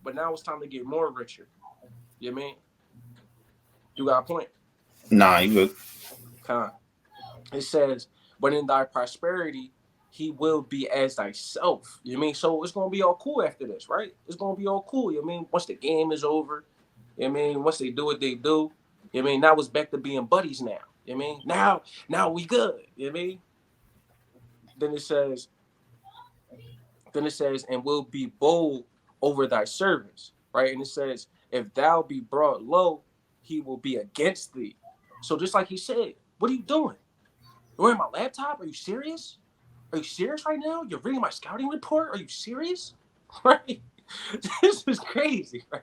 but now it's time to get more richer. You know what I mean? You got a point? Nah, you good. It says, but in thy prosperity, he will be as thyself. You know what I mean? So it's gonna be all cool after this, right? It's gonna be all cool. You know what I mean? Once the game is over, you know what I mean? Once they do what they do, you know what I mean? Now it's back to being buddies now. You know what I mean? Now we good. You know what I mean? Then it says, and will be bold over thy servants, right? And it says, if thou be brought low, he will be against thee. So just like he said, what are you doing? You're in my laptop? Are you serious? Are you serious right now? You're reading my scouting report? Are you serious? Right? This is crazy, right?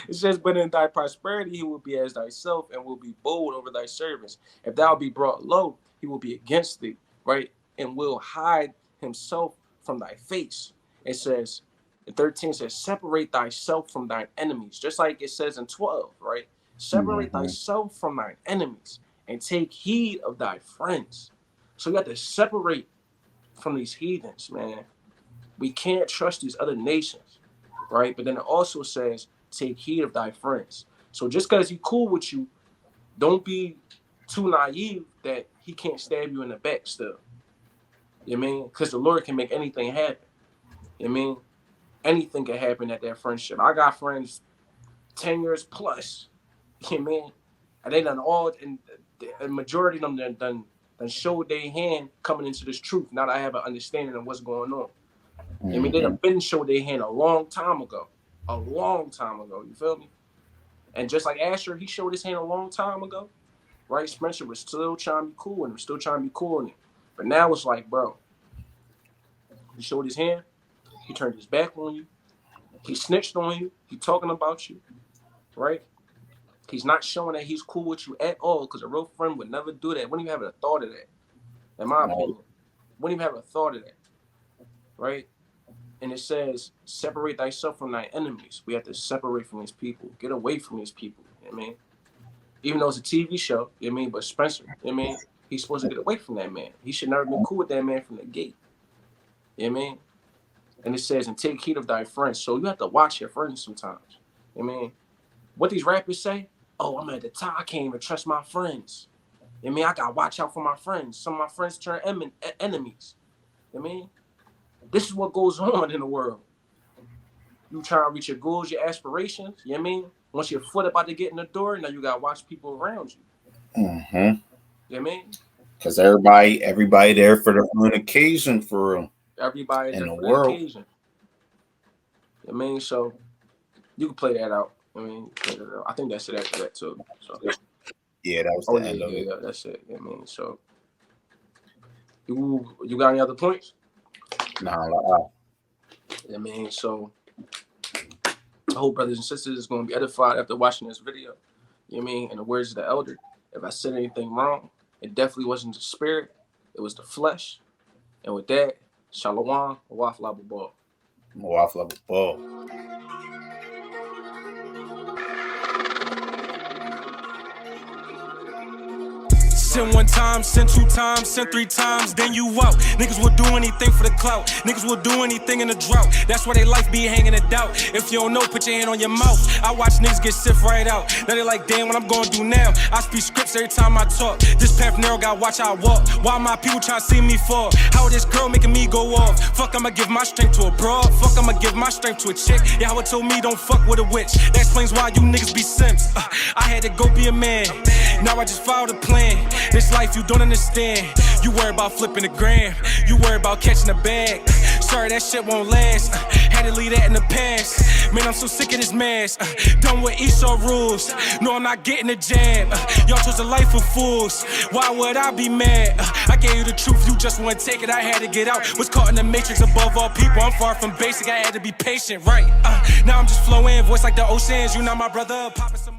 It says, but in thy prosperity he will be as thyself and will be bold over thy servants. If thou be brought low, he will be against thee, right? And will hide himself from thy face. It says, in 13 says, separate thyself from thine enemies. Just like it says in 12, right? Separate thyself from thine enemies and take heed of thy friends. So you have to separate from these heathens, man. We can't trust these other nations, right? But then it also says, take heed of thy friends. So just because he's cool with you, don't be too naive that he can't stab you in the back still. You know what I mean? Because the Lord can make anything happen. You know what I mean? Anything can happen at that friendship. I got friends 10 years plus. You know what I mean? And they done all, and the majority of them done showed their hand coming into this truth. Now that I have an understanding of what's going on. You know what I mean? They done been showed their hand a long time ago. A long time ago. You feel me? And just like Asher, he showed his hand a long time ago. Right? Spencer was still trying to be cool and was still trying to be cool in it. But now it's like, bro, he showed his hand. He turned his back on you. He snitched on you. He talking about you. Right? He's not showing that he's cool with you at all, because a real friend would never do that. Wouldn't even have a thought of that. In my opinion. Wouldn't even have a thought of that. Right? And it says, separate thyself from thy enemies. We have to separate from these people. Get away from these people. You know what I mean? Even though it's a TV show, you know what I mean? But Spencer, you know what I mean? He's supposed to get away from that man. He should never been cool with that man from the gate. You know what I mean? And it says, and take heed of thy friends. So you have to watch your friends sometimes. You know what I mean? What these rappers say, oh, I'm at the top. I can't even trust my friends. You know what I mean? I got to watch out for my friends. Some of my friends turn enemies. You know what I mean? This is what goes on in the world. You trying to reach your goals, your aspirations. You know what I mean? Once your foot about to get in the door, now you got to watch people around you. You know what I mean? Because everybody there for their own occasion, for real. Everybody in there the for world. the occasion. You know what I mean? So you can play that out. I mean, I think that's it after that too. So yeah, that was the end of it. Yeah, that's it. You know what I mean? So you got any other points? Nah. I mean, so I hope brothers and sisters is going to be edified after watching this video. You know what I mean? In the words of the elder, if I said anything wrong, it definitely wasn't the spirit. It was the flesh. And with that, shalom, wafla ball. Wafla ball. Send one time, send two times, send three times, then you out. Niggas will do anything for the clout. Niggas will do anything in the drought. That's why they life be hanging in doubt. If you don't know, put your hand on your mouth. I watch niggas get sift right out. Now they like, damn, what I'm gonna do now? I speak scripts every time I talk. This path narrow, gotta watch how I walk. Why my people try to see me fall? How this girl making me go off? Fuck, I'ma give my strength to a broad. Fuck, I'ma give my strength to a chick. Yahweh told me don't fuck with a witch. That explains why you niggas be simps. I had to go be a man. Now I just followed a plan. This life you don't understand. You worry about flipping the gram. You worry about catching a bag. Sorry, that shit won't last. Had to leave that in the past. Man, I'm so sick of this mess. Done with Esau rules. No, I'm not getting a jab. Y'all chose a life of fools. Why would I be mad? I gave you the truth, you just wouldn't take it. I had to get out. Was caught in the matrix above all people. I'm far from basic. I had to be patient, right? Now I'm just flowing, voice like the oceans. You not my brother. Popping some